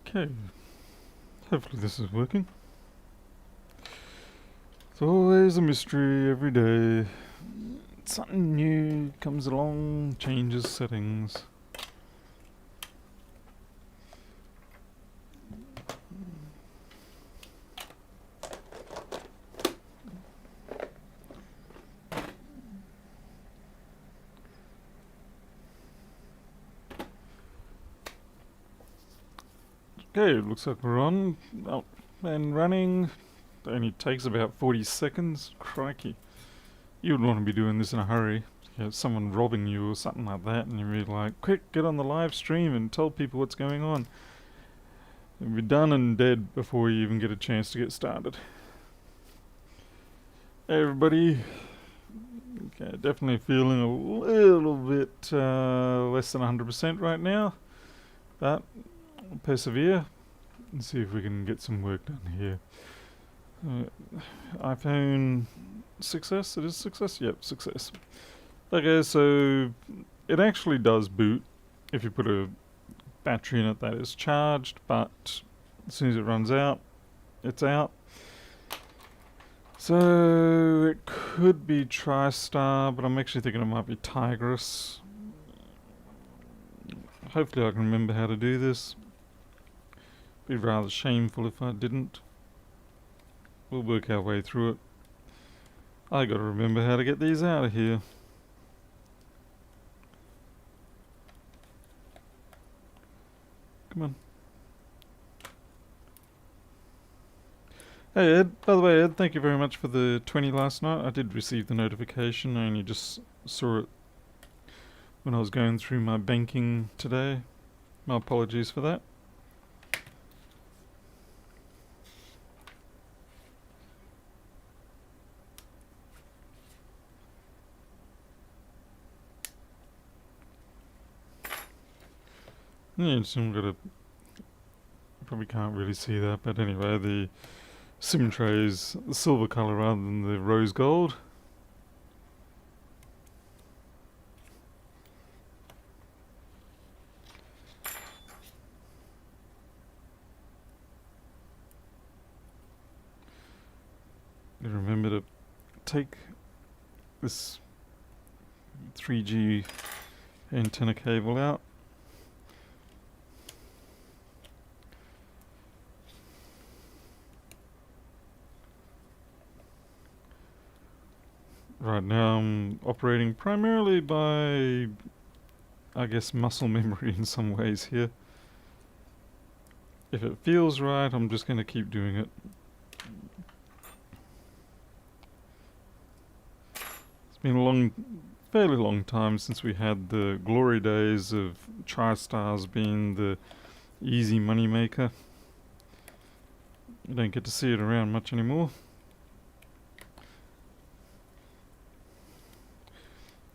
Okay, hopefully this is working. It's always a mystery every day. Something new comes along, changes settings. Okay, it looks like we're on. Up and running. It only takes about 40 seconds. Crikey. You would want to be doing this in a hurry. You know, someone robbing you or something like that, and you'd be like, quick, get on the live stream and tell people what's going on. You'll be done and dead before you even get a chance to get started. Hey everybody. Okay, definitely feeling a little bit less than 100% right now, but we'll persevere and see if we can get some work done here. iPhone success? It is success? Yep, success. Okay, so it actually does boot if you put a battery in it that is charged, but as soon as it runs out, it's out. So it could be TriStar, but I'm actually thinking it might be Tigris. Hopefully I can remember how to do this. Be rather shameful if I didn't. We'll work our way through it. I gotta remember how to get these out of here. Come on. Hey Ed, by the way Ed, thank you very much for the 20 last night. I did receive the notification, I only just saw it when I was going through my banking today. My apologies for that. Yeah, so I'm gonna, probably can't really see that, but anyway, the SIM tray is the silver colour rather than the rose gold. Remember to take this 3G antenna cable out. Right now I'm operating primarily by, I guess, muscle memory in some ways here. If it feels right, I'm just going to keep doing it. It's been a fairly long time since we had the glory days of TriStars being the easy money maker. You don't get to see it around much anymore.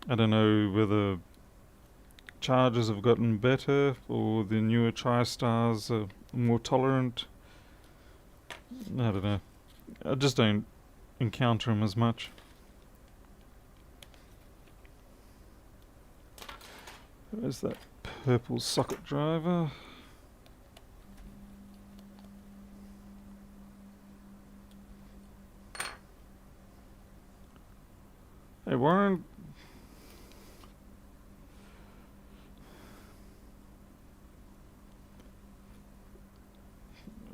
I don't know whether chargers have gotten better or the newer TriStars are more tolerant. I don't know. I just don't encounter them as much. Where's that purple socket driver? Hey Warren.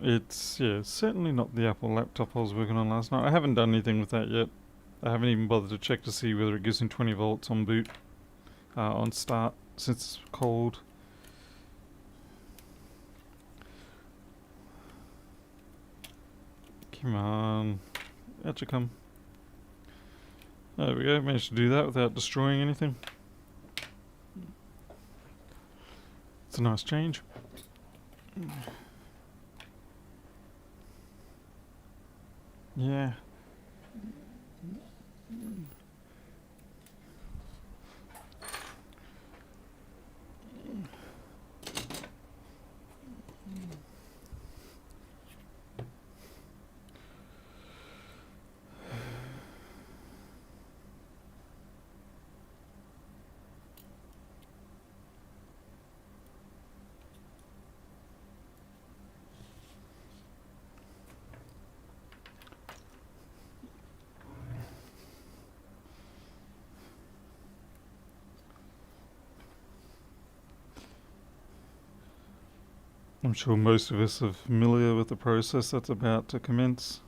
It's, yeah, certainly not the Apple laptop I was working on last night. I haven't done anything with that yet. I haven't even bothered to check to see whether it gives me 20 volts on boot, on start, since it's cold. Come on. Out you come. There we go, managed to do that without destroying anything. It's a nice change. Yeah. I'm sure most of us are familiar with the process that's about to commence.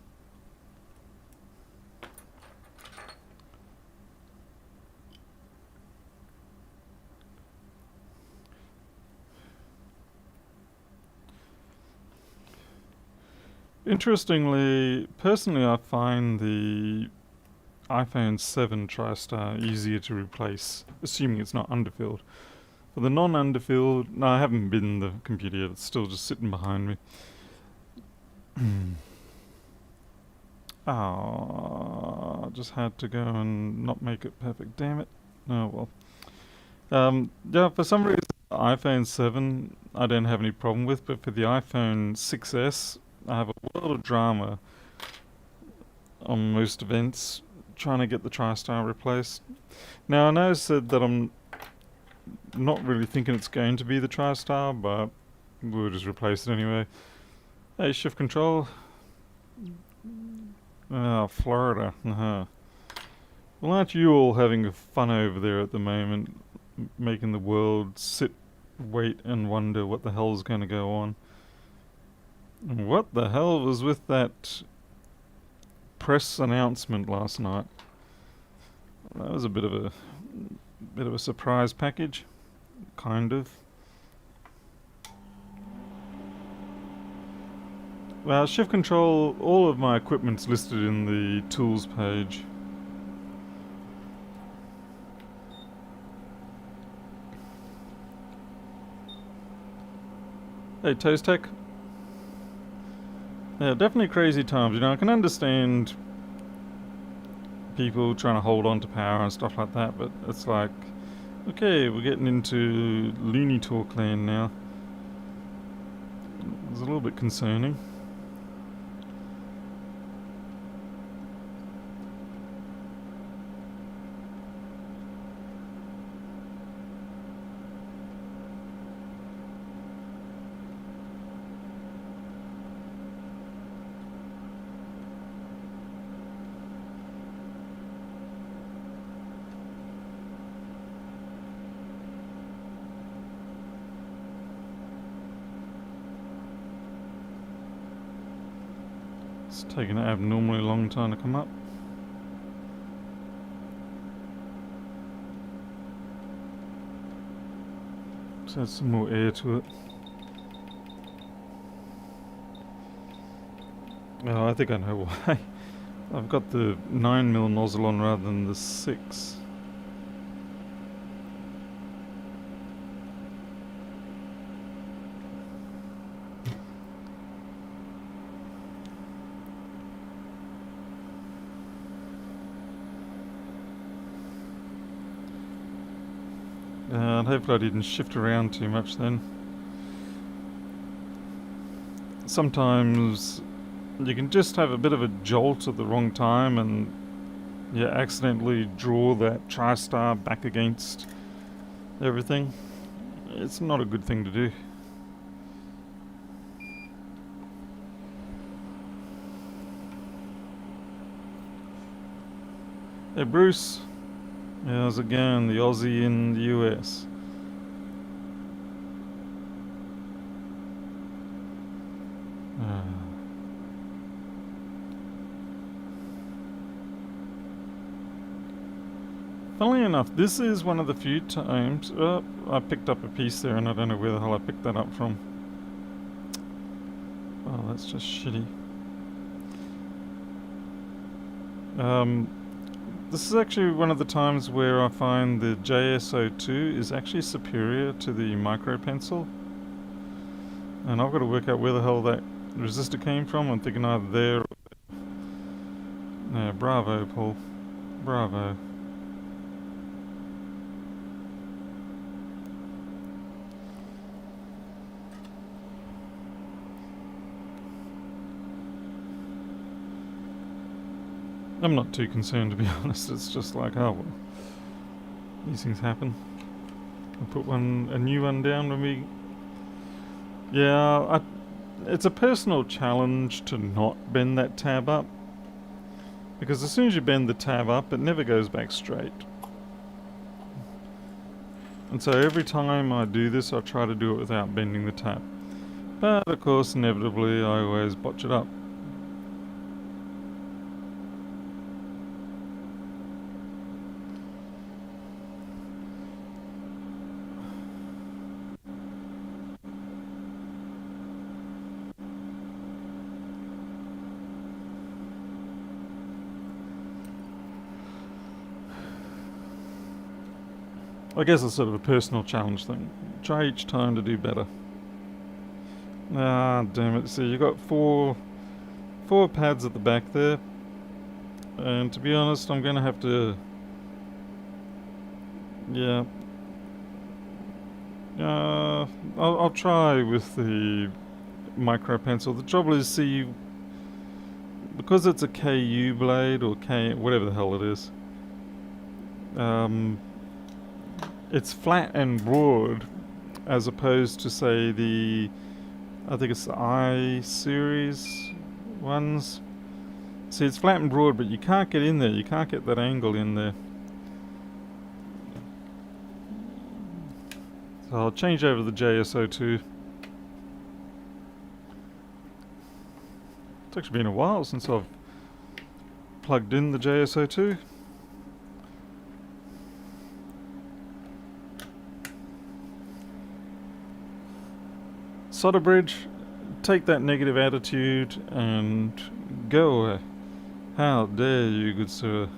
Interestingly, personally I find the iPhone 7 TriStar easier to replace, assuming it's not underfilled. For the non-underfilled, no, I haven't bidden the computer yet, it's still just sitting behind me. Ah, just had to go and not make it perfect, damn it. Oh well. Yeah, for some reason, iPhone 7 I don't have any problem with, but for the iPhone 6S, I have a world of drama on most events trying to get the TriStar replaced. Now, I know I said that I'm not really thinking it's going to be the TriStar, but we'll just replace it anyway. Hey, shift control. Ah, Florida. Uh-huh. Well, aren't you all having fun over there at the moment, making the world sit, wait, and wonder what the hell's going to go on? And what the hell was with that press announcement last night? That was a bit of a surprise package, kind of. Well, shift control, all of my equipment's listed in the tools page. Hey, Toast Tech. Yeah, definitely crazy times. You know, I can understand people trying to hold on to power and stuff like that, but it's like, okay, we're getting into loony talk land now. It's a little bit concerning. It's taking an abnormally long time to come up. Let's add some more air to it. Oh, I think I know why. I've got the 9mm nozzle on rather than the 6. And hopefully I didn't shift around too much then. Sometimes you can just have a bit of a jolt at the wrong time and you accidentally draw that TriStar back against everything. It's not a good thing to do. Hey Bruce, how's it going? The Aussie in the US. Ah. Funnily enough, this is one of the few times... I picked up a piece there and I don't know where the hell I picked that up from. Oh, that's just shitty. This is actually one of the times where I find the JSO2 is actually superior to the micro pencil. And I've got to work out where the hell that resistor came from. I'm thinking either there or there. Yeah, bravo, Paul. Bravo. I'm not too concerned, to be honest. It's just like, oh well, these things happen. I'll put a new one down when we... Yeah, it's a personal challenge to not bend that tab up. Because as soon as you bend the tab up, it never goes back straight. And so every time I do this, I try to do it without bending the tab. But of course, inevitably, I always botch it up. I guess it's sort of a personal challenge thing. Try each time to do better. Ah, damn it. See, you got four pads at the back there. And to be honest, I'm going to have to... Yeah. I'll try with the micro pencil. The trouble is, see, because it's a KU blade or K, whatever the hell it is, it's flat and broad, as opposed to say I think it's the I series ones. See, it's flat and broad, but you can't get in there. You can't get that angle in there. So I'll change over to the JSO2. It's actually been a while since I've plugged in the JSO2. Solder bridge, take that negative attitude and go away. How dare you, good sir.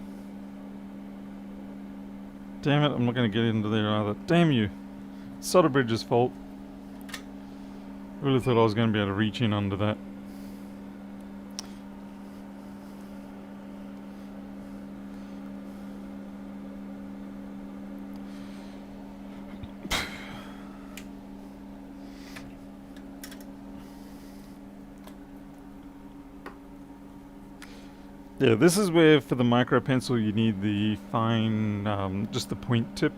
Damn it, I'm not going to get into there either. Damn you. Solder bridge's fault. Really thought I was going to be able to reach in under that. Yeah, this is where for the micro pencil you need the fine, just the point tip.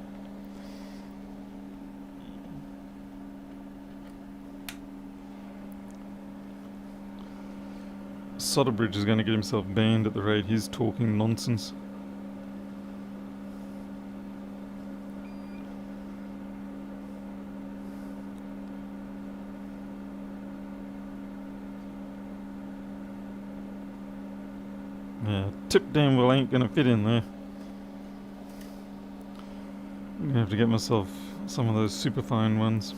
Solderbridge is going to get himself banned at the rate he's talking nonsense. Yeah, tip damn well ain't gonna fit in there. I'm gonna have to get myself some of those super fine ones.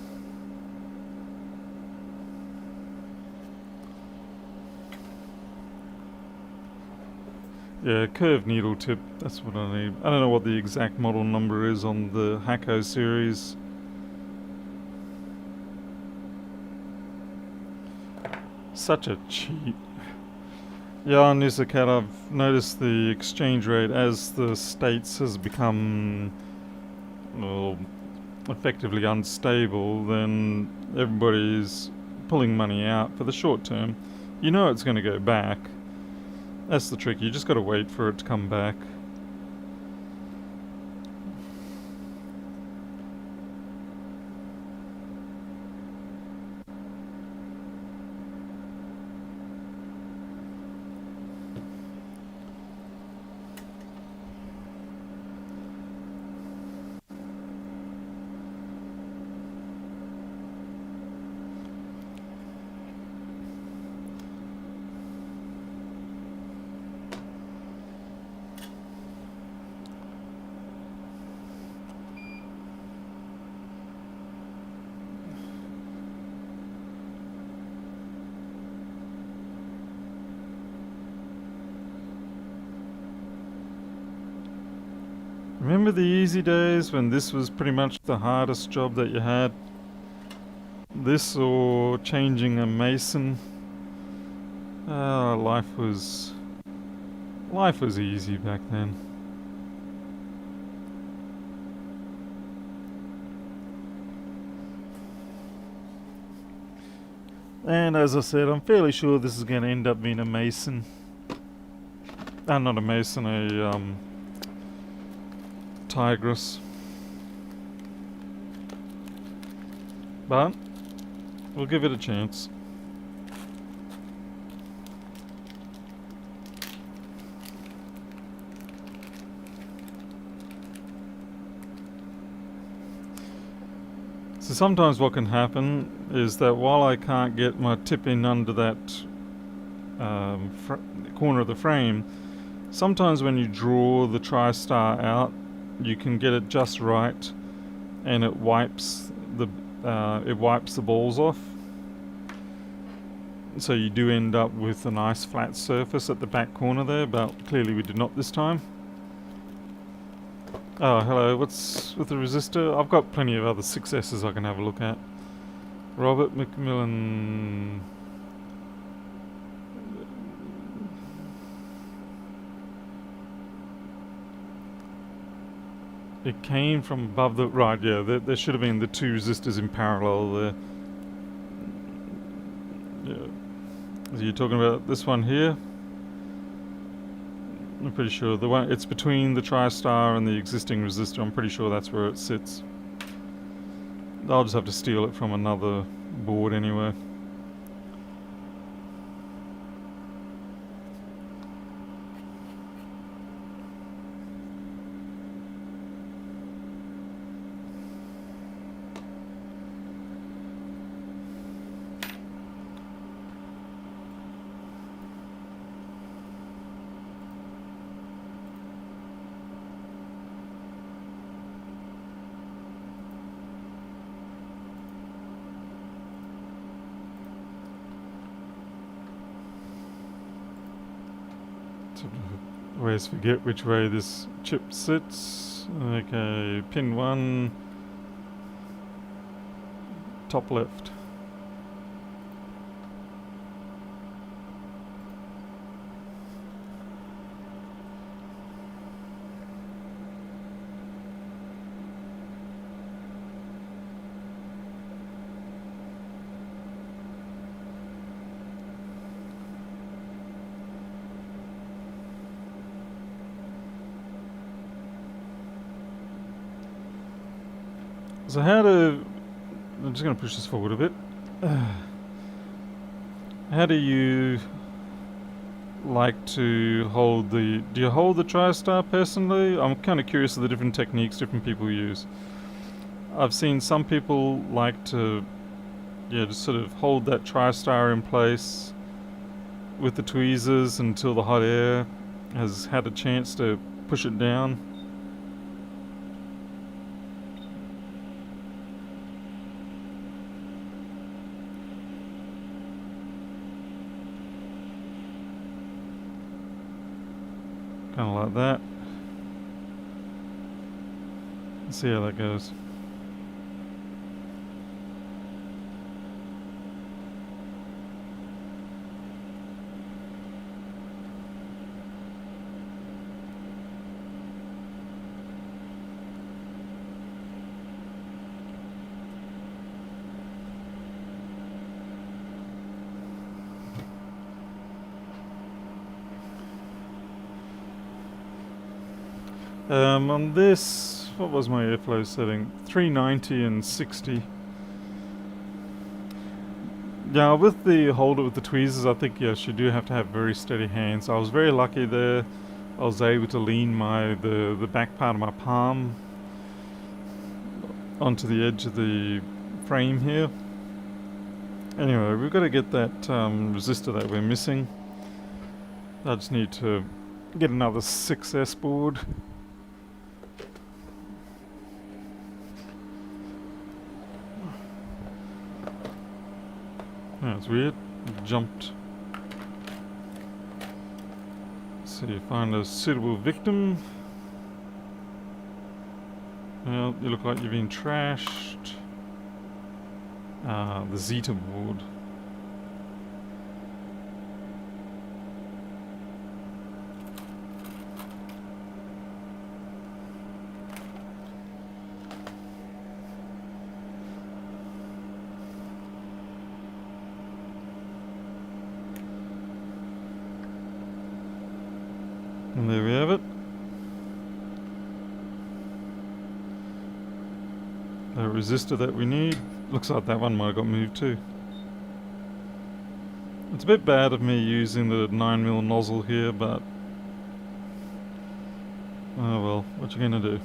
Yeah, curved needle tip, that's what I need. I don't know what the exact model number is on the Hako series. Such a cheat. Yeah, on Nisakat, I've noticed the exchange rate as the States has become, well, effectively unstable, then everybody's pulling money out for the short term. You know it's going to go back. That's the trick, you just got to wait for it to come back. Remember the easy days when this was pretty much the hardest job that you had? This or changing a mason? Life was easy back then. And as I said, I'm fairly sure this is going to end up being a mason. Not a mason, a tigress. But we'll give it a chance. So sometimes what can happen is that while I can't get my tip in under that corner of the frame, sometimes when you draw the TriStar out, you can get it just right, and it wipes the balls off. So you do end up with a nice flat surface at the back corner there, but clearly we did not this time. Oh, hello, what's with the resistor? I've got plenty of other successes I can have a look at. Robert McMillan. It came from above the... Right, yeah, there should have been the two resistors in parallel there. Yeah. So you're talking about this one here? I'm pretty sure the one it's between the TriStar and the existing resistor. I'm pretty sure that's where it sits. I'll just have to steal it from another board anyway. Always forget which way this chip sits. Okay, pin 1, top left. So I'm just going to push this forward a bit. How do you like to hold do you hold the TriStar personally? I'm kind of curious of the different techniques different people use. I've seen some people like to, just sort of hold that TriStar in place with the tweezers until the hot air has had a chance to push it down. Kind of like that. Let's see how that goes. On this, what was my airflow setting? 390 and 60. Yeah, with the holder with the tweezers, I think yes, you do have to have very steady hands. I was very lucky there. I was able to lean the back part of my palm onto the edge of the frame here. Anyway, we've got to get that resistor that we're missing. I just need to get another 6S board. That's weird. Jumped. Let's see, find a suitable victim. Well, you look like you've been trashed. The Zeta board. And there we have it. The resistor that we need. Looks like that one might have got moved too. It's a bit bad of me using the 9mm nozzle here, but oh well, what you gonna do?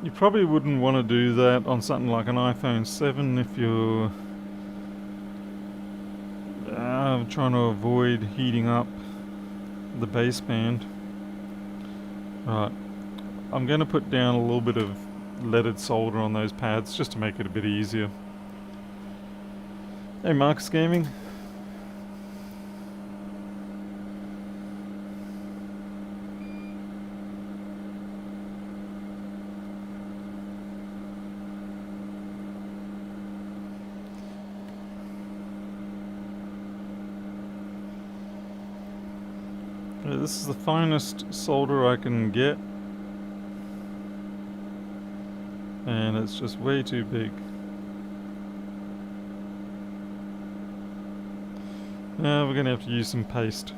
You probably wouldn't want to do that on something like an iPhone 7 if you're trying to avoid heating up the baseband. Right, I'm going to put down a little bit of leaded solder on those pads just to make it a bit easier. Hey Marcus Gaming. Okay, this is the finest solder I can get. And it's just way too big. Now we're going to have to use some paste.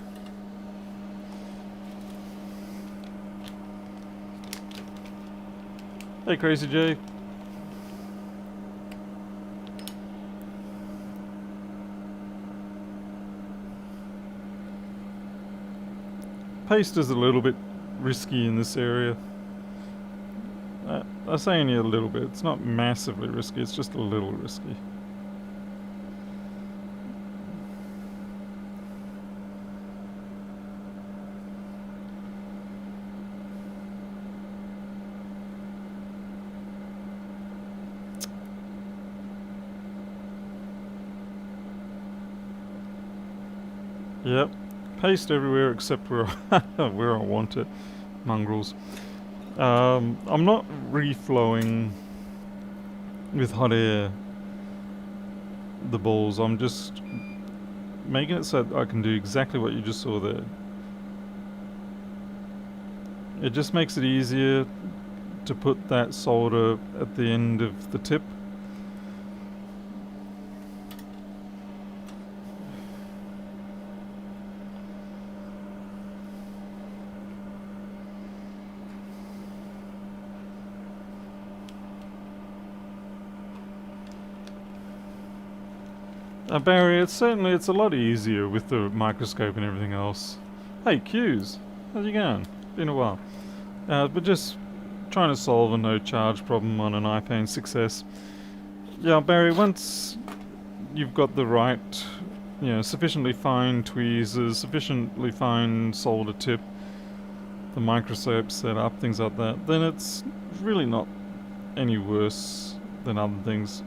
Hey Crazy J. Paste is a little bit risky in this area. I say only a little bit. It's not massively risky, it's just a little risky. Yep. Paste everywhere except where where I want it. Mongrels. I'm not reflowing with hot air the balls. I'm just making it so that I can do exactly what you just saw there. It just makes it easier to put that solder at the end of the tip. Barry, it's a lot easier with the microscope and everything else. Hey, Q's, how's it going? Been a while. But just trying to solve a no charge problem on an iPhone 6s. Yeah, Barry, once you've got the right, sufficiently fine tweezers, sufficiently fine solder tip, the microscope set up, things like that, then it's really not any worse than other things.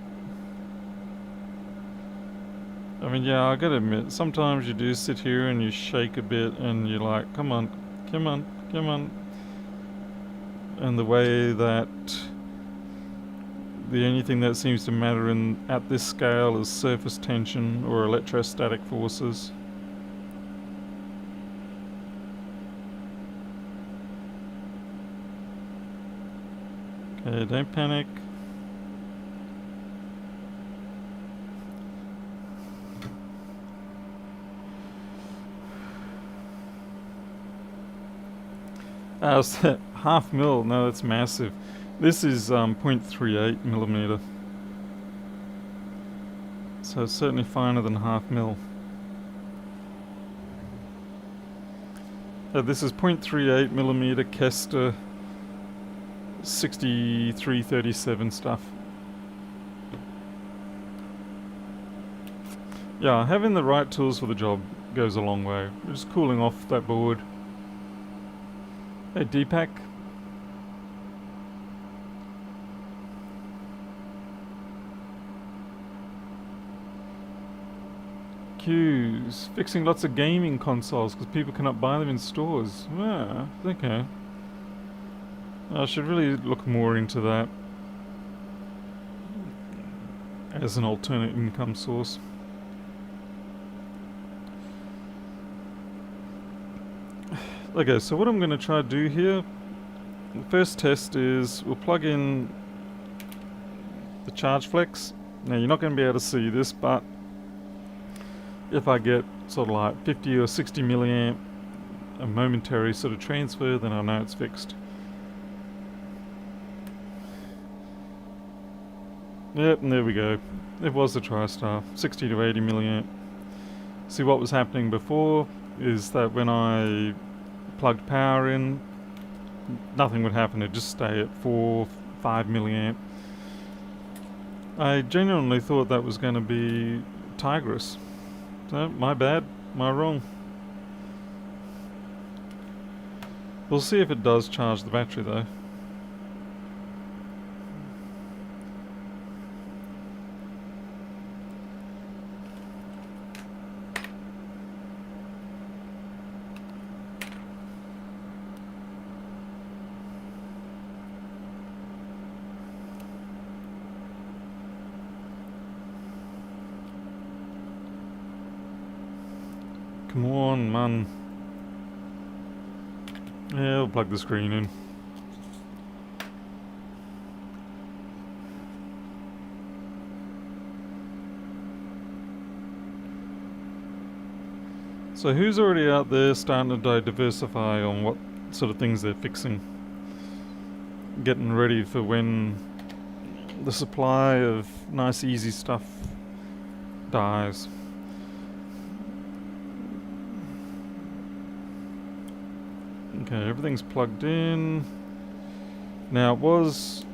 I mean, yeah, I gotta admit, sometimes you do sit here and you shake a bit and you're like, come on, come on, come on. And the way that the only thing that seems to matter at this scale is surface tension or electrostatic forces. Okay, don't panic. Half mil, no, that's massive. This is 0.38 millimeter. So it's certainly finer than half mil. This is 0.38 millimeter Kester 6337 stuff. Yeah, having the right tools for the job goes a long way. We're just cooling off that board. Hey Deepak. Q's. Fixing lots of gaming consoles because people cannot buy them in stores. Yeah, okay. I should really look more into that as an alternate income source. Okay, so what I'm going to try to do here, the first test is we'll plug in the charge flex. Now you're not going to be able to see this, but if I get sort of like 50 or 60 milliamp, a momentary sort of transfer, then I know it's fixed. Yep, and there we go. It was the TriStar, 60 to 80 milliamp. See, what was happening before is that when I plugged power in, nothing would happen. It'd just stay at 4, 5 milliamp. I genuinely thought that was going to be Tigris. So, my bad. Am I wrong? We'll see if it does charge the battery though. Come on, man. Yeah, I'll plug the screen in. So who's already out there starting to diversify on what sort of things they're fixing? Getting ready for when the supply of nice easy stuff dies. Okay, everything's plugged in. Now it was...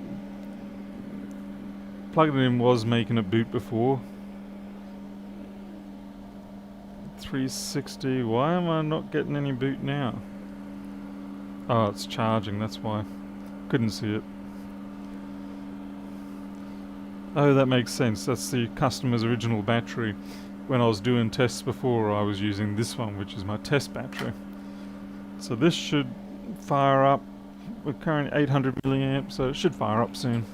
plugging it in was making it boot before. 360, why am I not getting any boot now? Oh, it's charging, that's why. Couldn't see it. Oh, that makes sense. That's the customer's original battery. When I was doing tests before, I was using this one, which is my test battery. So this should fire up. We're currently 800 milliamps, so it should fire up soon.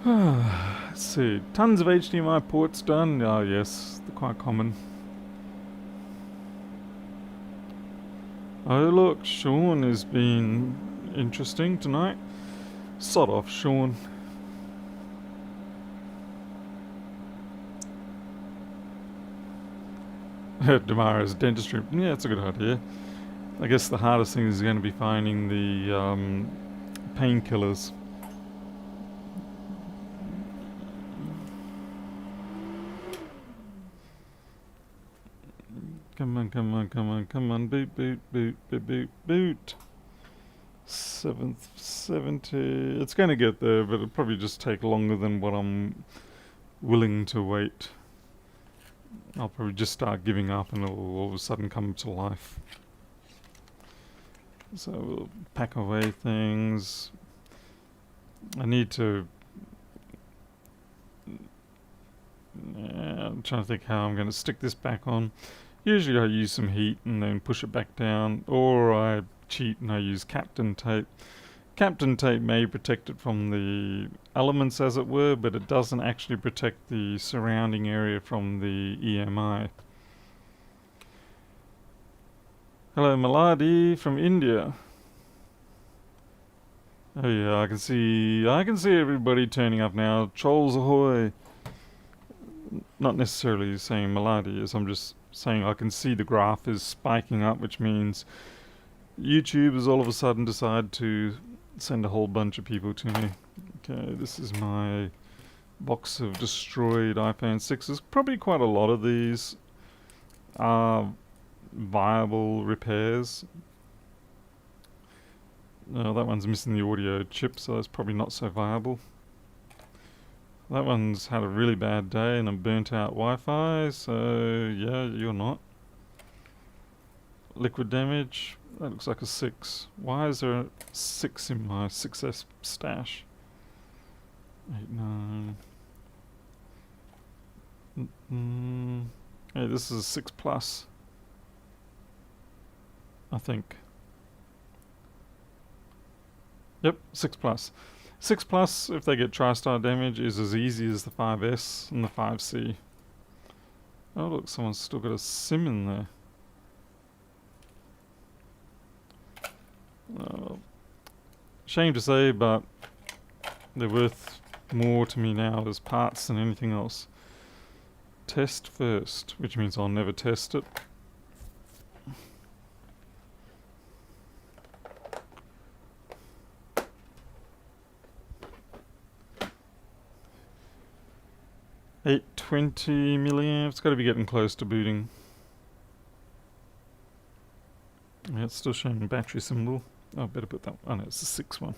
Let's see. Tons of HDMI ports done. Oh yes, they're quite common. Oh look, Sean has been interesting tonight. Sod off, Sean. Damara's dentistry. Yeah, it's a good idea. I guess the hardest thing is going to be finding the painkillers. Come on, come on, come on, come on. Boot, boot, boot, boot, boot, boot. 770. It's going to get there, but it'll probably just take longer than what I'm willing to wait. I'll probably just start giving up and it'll all of a sudden come to life. So we'll pack away things. I need to... I'm trying to think how I'm going to stick this back on. Usually I use some heat and then push it back down, or I cheat and I use Captain tape. Captain tape may protect it from the elements as it were, but it doesn't actually protect the surrounding area from the EMI. Hello Maladi from India. Oh yeah, I can see everybody turning up now. Trolls ahoy. Not necessarily saying Maladi is, I'm just saying I can see the graph is spiking up, which means YouTube has all of a sudden decided to send a whole bunch of people to me. Okay, this is my box of destroyed iPhone 6s. Probably quite a lot of these are viable repairs. No, that one's missing the audio chip, so that's probably not so viable. That one's had a really bad day and a burnt out Wi-Fi, so yeah, you're not. Liquid damage, that looks like a 6. Why is there a 6 in my 6S stash? 8, 9. Hey, this is a 6 plus. I think. Yep, 6 plus. 6 plus, if they get TriStar damage, is as easy as the 5S and the 5C. Oh look, someone's still got a SIM in there. Shame to say, but they're worth more to me now as parts than anything else. Test first, which means I'll never test it. $820 milliamps, got to be getting close to booting. Yeah, it's still showing battery symbol. Oh, better put that one. Oh no, it's the 6 one.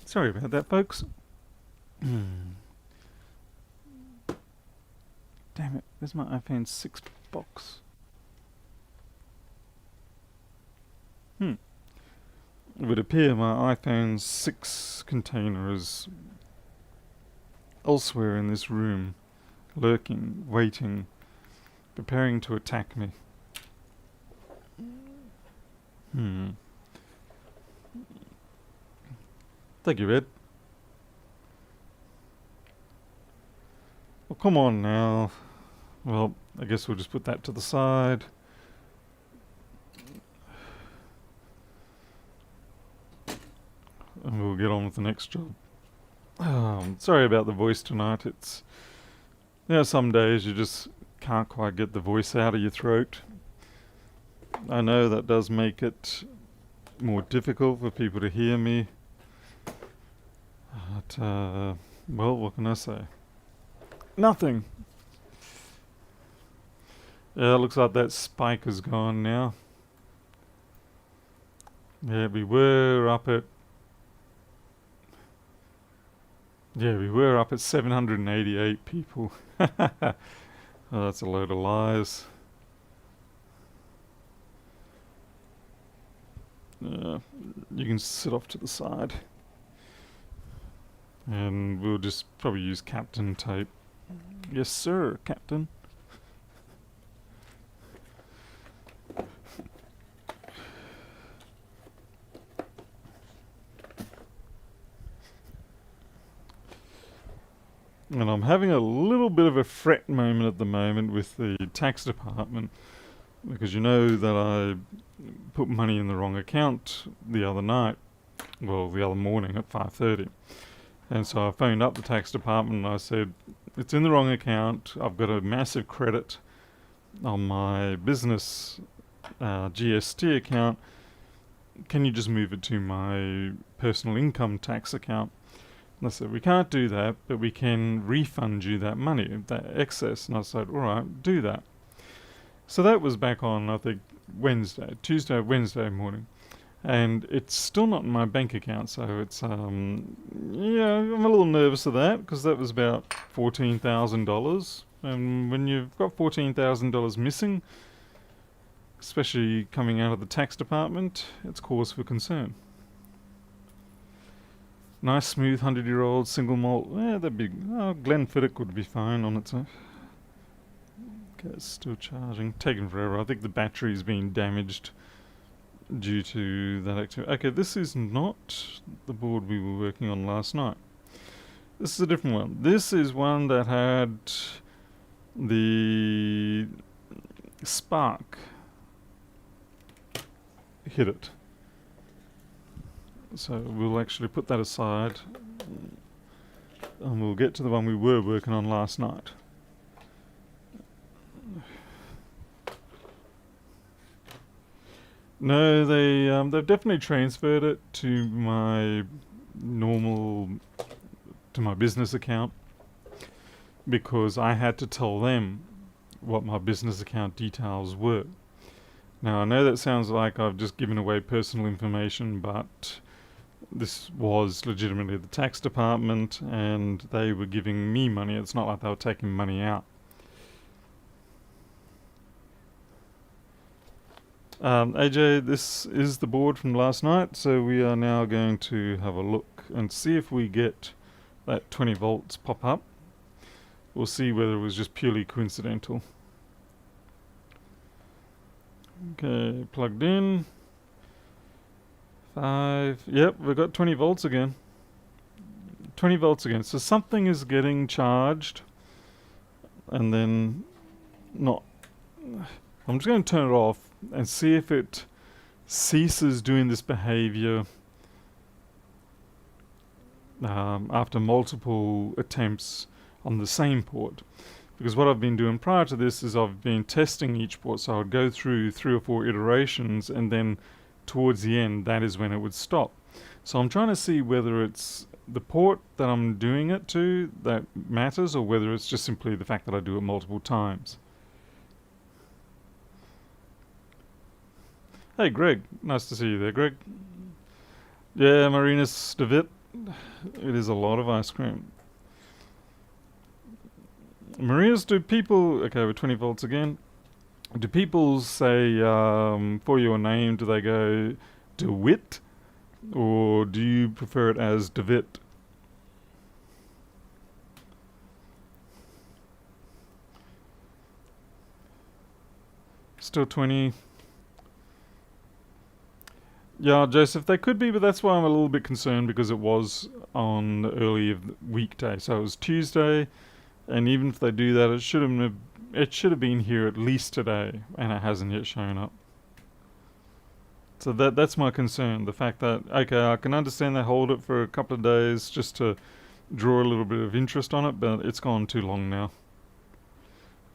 Sorry about that, folks. Damn it, there's my iPhone 6 box. It would appear my iPhone 6 container is elsewhere in this room, lurking, waiting, preparing to attack me. Thank you, Ed. Well, come on now. Well, I guess we'll just put that to the side. And we'll get on with the next job. Sorry about the voice tonight. It's, some days you just can't quite get the voice out of your throat. I know that does make it more difficult for people to hear me. But, well, what can I say? Nothing. Yeah, it looks like that spike is gone now. Yeah, we were up at 788 people. Oh, that's a load of lies. You can sit off to the side. And we'll just probably use Captain tape. Yes, sir, Captain. And I'm having a little bit of a fret moment at the moment with the tax department, because you know that I put money in the wrong account the other night, well, the other morning at 5:30. And so I phoned up the tax department and I said, it's in the wrong account. I've got a massive credit on my business GST account. Can you just move it to my personal income tax account? And I said, we can't do that, but we can refund you that money, that excess. And I said, all right, do that. So that was back on, I think, Wednesday morning. And it's still not in my bank account, so it's, I'm a little nervous of that, because that was about $14,000. And when you've got $14,000 missing, especially coming out of the tax department, it's cause for concern. Nice, smooth, 100-year-old single malt. Yeah, that'd be, Glenfiddich would be fine on its own. Okay, it's still charging. Taking forever. I think the battery's been damaged due to that activity. Okay, this is not the board we were working on last night. This is a different one. This is one that had the spark hit it. So we'll actually put that aside and we'll get to the one we were working on last night. No, they've definitely transferred it to my business account, because I had to tell them what my business account details were. Now, I know that sounds like I've just given away personal information, but this was legitimately the tax department and they were giving me money. It's not like they were taking money out. AJ, this is the board from last night, so we are now going to have a look and see if we get that 20 volts pop up. We'll see whether it was just purely coincidental. Okay, plugged in. 5. Yep, we've got 20 volts again. 20 volts again. So something is getting charged and then not. I'm just going to turn it off and see if it ceases doing this behavior after multiple attempts on the same port. Because what I've been doing prior to this is I've been testing each port, so I would go through 3 or 4 iterations and then towards the end, that is when it would stop. So I'm trying to see whether it's the port that I'm doing it to that matters, or whether it's just simply the fact that I do it multiple times. Hey Greg, nice to see you there, Greg. Yeah, Marinus DeVit. It is a lot of ice cream. Marinus, do people... Okay, we're 20 volts again. Do people say, for your name, do they go DeWitt? Or do you prefer it as DeVit? Still 20. Yeah, Joseph, they could be, but that's why I'm a little bit concerned because it was on the early of the weekday. So it was Tuesday, and even if they do that, it should have been here at least today, and it hasn't yet shown up. So that's my concern. The fact that okay, I can understand they hold it for a couple of days just to draw a little bit of interest on it, but it's gone too long now.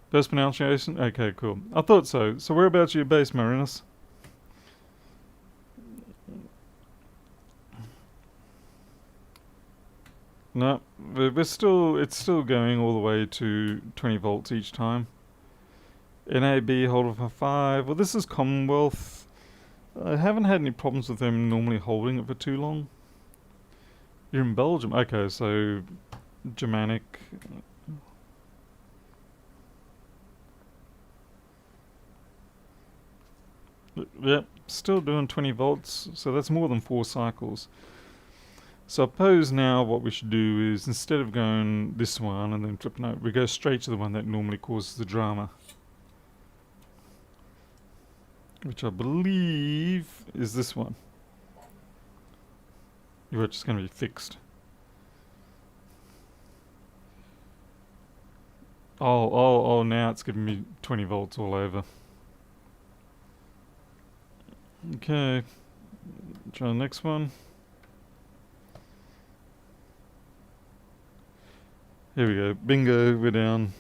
First pronunciation? Okay, cool. I thought so. So whereabouts are you based, Marinus? No, we're still. It's still going all the way to 20 volts each time. NAB hold it for 5. Well, this is Commonwealth. I haven't had any problems with them normally holding it for too long. You're in Belgium. Okay, so Germanic. Yep, still doing 20 volts, so that's more than 4 cycles. So I suppose now what we should do is instead of going this one and then tripping out, we go straight to the one that normally causes the drama. Which I believe is this one. You're just going to be fixed. Oh, now it's giving me 20 volts all over. Okay, try the next one. Here we go. Bingo, we're down.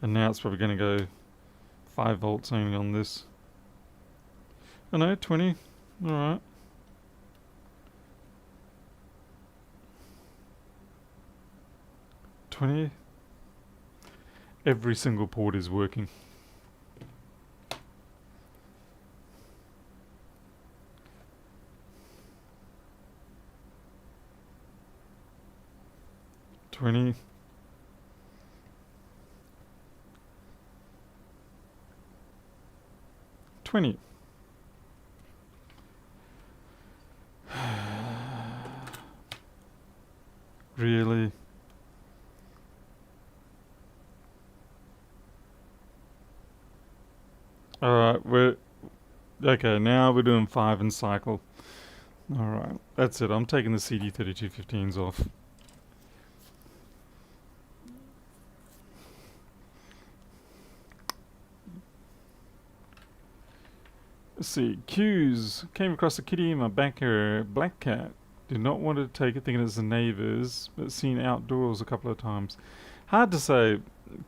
And now it's probably going to go 5 volts only on this. Oh no, 20. Alright. 20. Every single port is working. $20. 20. Really? Alright, we're... Okay, now we're doing 5 in cycle. Alright, that's it. I'm taking the CD3215s off. Let's see. Cues. Came across a kitty in my back area. Black cat. Did not want to take it thinking it's the neighbours, but seen outdoors a couple of times. Hard to say.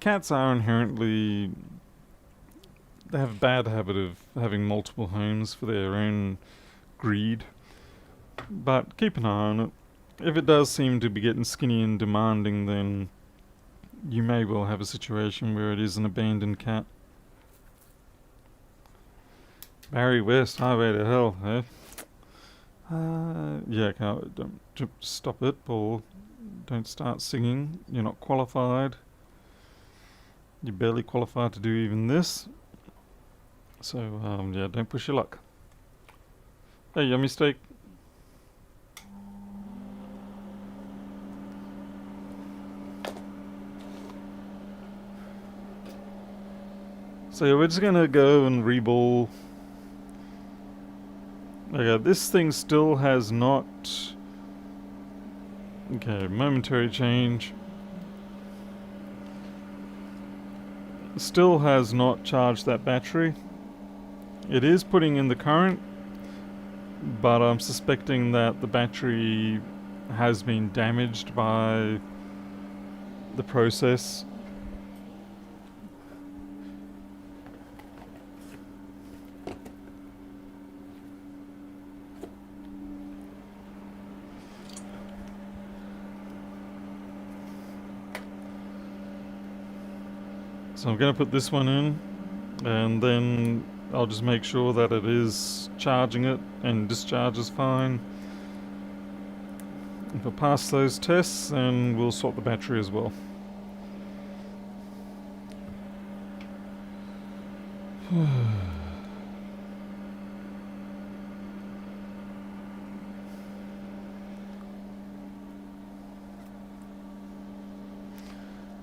Cats are inherently... They have a bad habit of having multiple homes for their own greed. But keep an eye on it. If it does seem to be getting skinny and demanding, then you may well have a situation where it is an abandoned cat. Barry West, Highway to Hell, eh? Yeah, don't stop it, Paul. Don't start singing. You're not qualified. You're barely qualified to do even this. So, yeah, don't push your luck. Hey, yummy steak. So yeah, we're just gonna go and reball. Okay, this thing still has not... Okay, momentary change. Still has not charged that battery. It is putting in the current, but I'm suspecting that the battery has been damaged by the process. So I'm going to put this one in, and then I'll just make sure that it is charging it and discharges fine. If I pass those tests, then we'll swap the battery as well.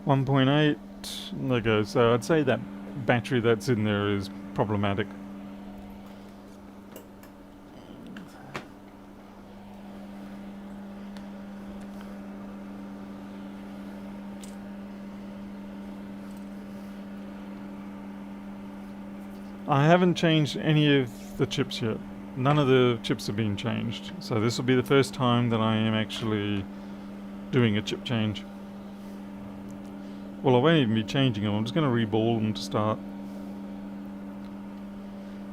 .8. There goes. So I'd say that battery that's in there is problematic. I haven't changed any of the chips yet. None of the chips have been changed. So this will be the first time that I am actually doing a chip change. Well, I won't even be changing them. I'm just going to reball them to start.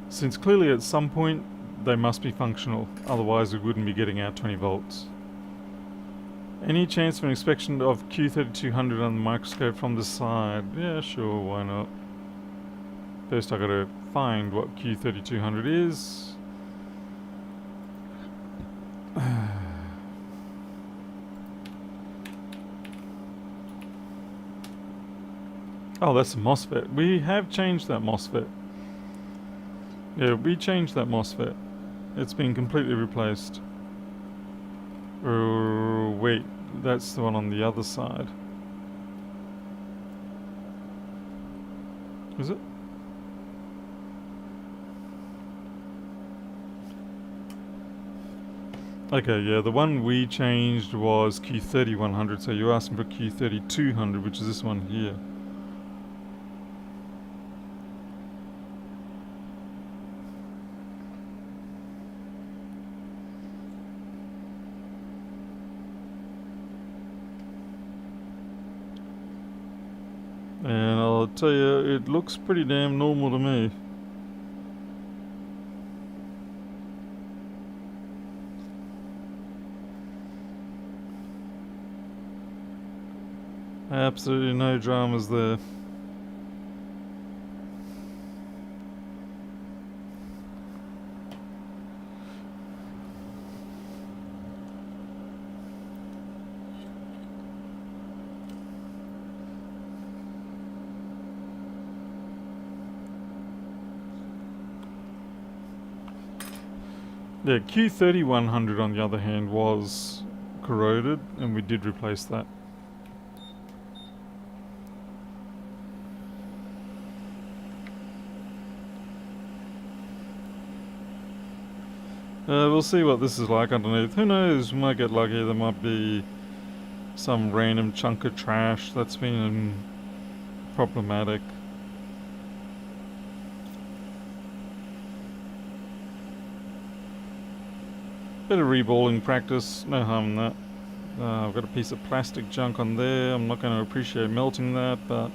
Since clearly at some point they must be functional. Otherwise we wouldn't be getting out 20 volts. Any chance for an inspection of Q3200 on the microscope from the side? Yeah, sure, why not? First I gotta find what Q3200 is. Oh, that's a MOSFET. We have changed that MOSFET. Yeah, we changed that MOSFET. It's been completely replaced. Wait, that's the one on the other side. Is it? Okay, yeah, the one we changed was Q3100, so you're asking for Q3200, which is this one here. And I'll tell you, it looks pretty damn normal to me. Absolutely no dramas there. Yeah, Q3100 on the other hand was corroded, and we did replace that. We'll see what this is like underneath. Who knows, we might get lucky. There might be some random chunk of trash that's been problematic. Bit of reballing practice, no harm in that. I've got a piece of plastic junk on there. I'm not going to appreciate melting that, but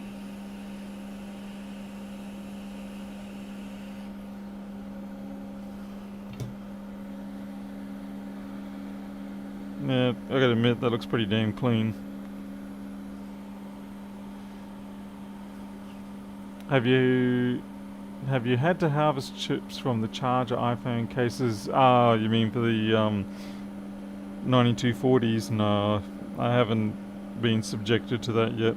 yeah, I gotta admit that looks pretty damn clean. Have you had to harvest chips from the charger iPhone cases? Ah, you mean for the 9240s? No, I haven't been subjected to that yet.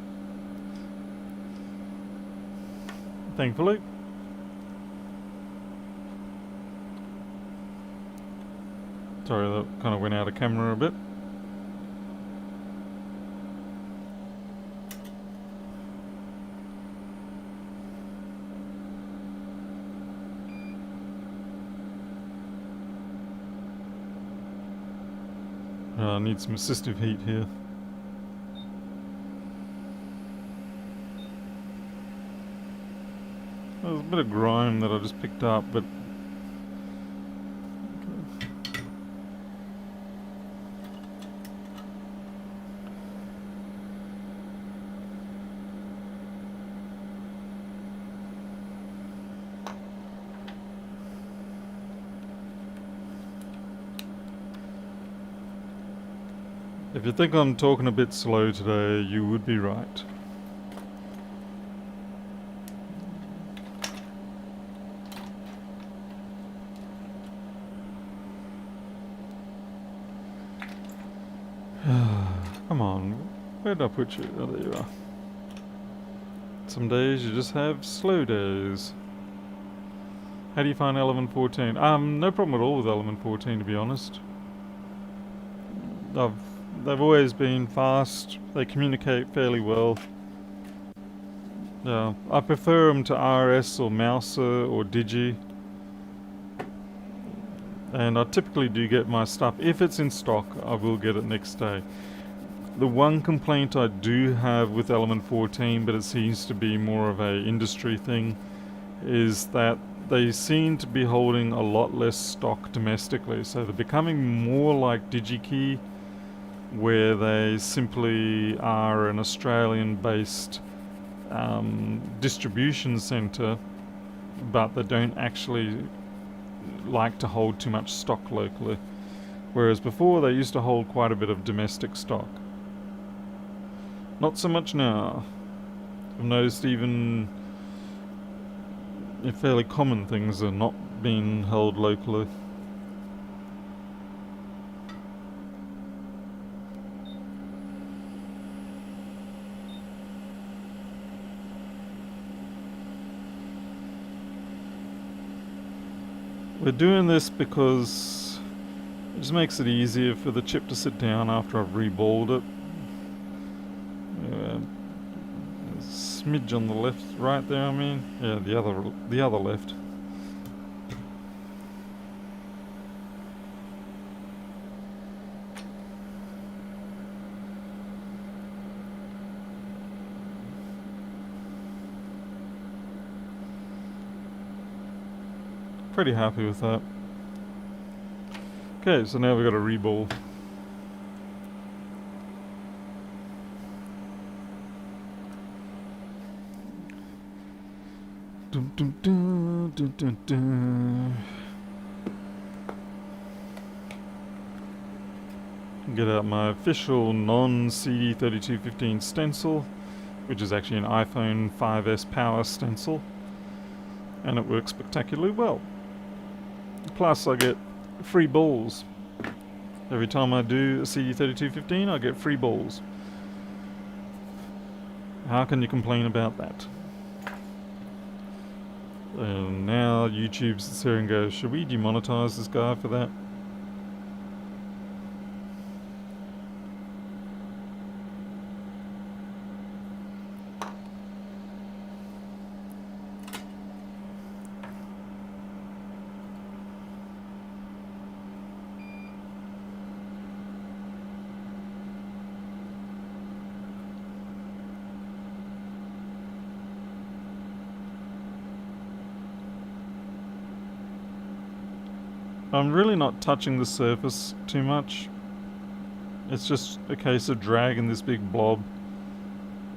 Thankfully. Sorry, that kind of went out of camera a bit. I need some assistive heat here. There's a bit of grime that I just picked up, but if you think I'm talking a bit slow today, you would be right. Come on, where did I put you? Oh, there you are. Some days you just have slow days. How do you find element 14? No problem at all with element 14, to be honest. They've always been fast. They communicate fairly well. Yeah, I prefer them to RS or Mouser or Digi. And I typically do get my stuff. If it's in stock, I will get it next day. The one complaint I do have with Element 14, but it seems to be more of a industry thing, is that they seem to be holding a lot less stock domestically. So they're becoming more like DigiKey, where they simply are an Australian-based distribution centre, but they don't actually like to hold too much stock locally. Whereas before they used to hold quite a bit of domestic stock. Not so much now. I've noticed even fairly common things are not being held locally. We're doing this because it just makes it easier for the chip to sit down after I've reballed it. A smidge on the left, right there, I mean. Yeah, the other left. Pretty happy with that. Okay, so now we've got a reball. Dun, dun, dun, dun, dun, dun. Get out my official non-CD3215 stencil, which is actually an iPhone 5S power stencil, and it works spectacularly well. Plus I get free balls. Every time I do a CD3215 I get free balls. How can you complain about that? And now YouTube sits here and goes, should we demonetize this guy for that? I'm really not touching the surface too much. It's just a case of dragging this big blob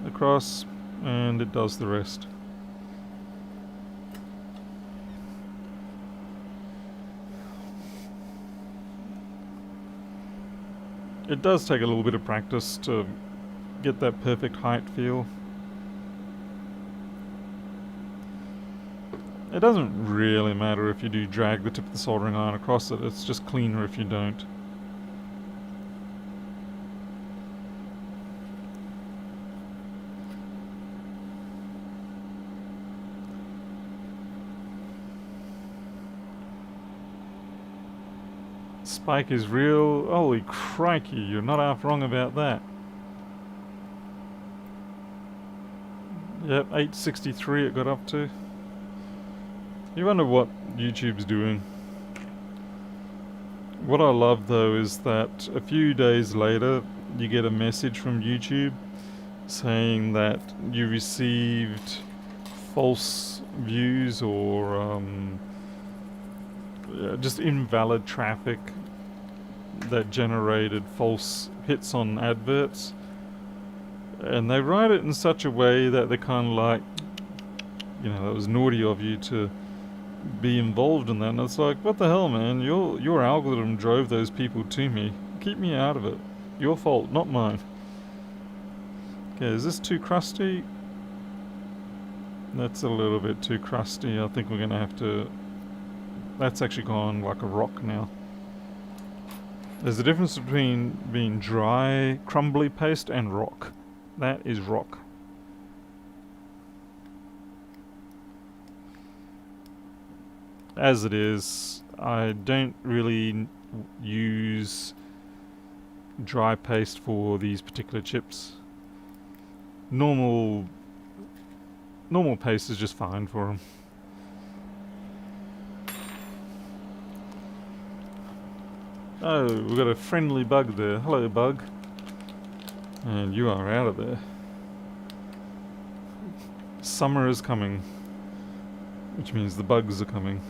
across and it does the rest. It does take a little bit of practice to get that perfect height feel. It doesn't really matter if you do drag the tip of the soldering iron across it, it's just cleaner if you don't. Spike is real. Holy crikey, you're not half wrong about that. Yep, 863 it got up to. You wonder what YouTube's doing. What I love though is that a few days later you get a message from YouTube saying that you received false views or just invalid traffic that generated false hits on adverts. And they write it in such a way that they're kind of like, you know, that was naughty of you to be involved in that. And it's like, what the hell, man? Your algorithm drove those people to me. Keep me out of it. Your fault, not mine. Okay, is this too crusty? That's a little bit too crusty. I think we're gonna have to... That's actually gone like a rock now. There's a difference between being dry, crumbly paste and rock. That is rock. As it is, I don't really use dry paste for these particular chips. Normal paste is just fine for them. Oh, we've got a friendly bug there. Hello, bug. And you are out of there. Summer is coming, which means the bugs are coming.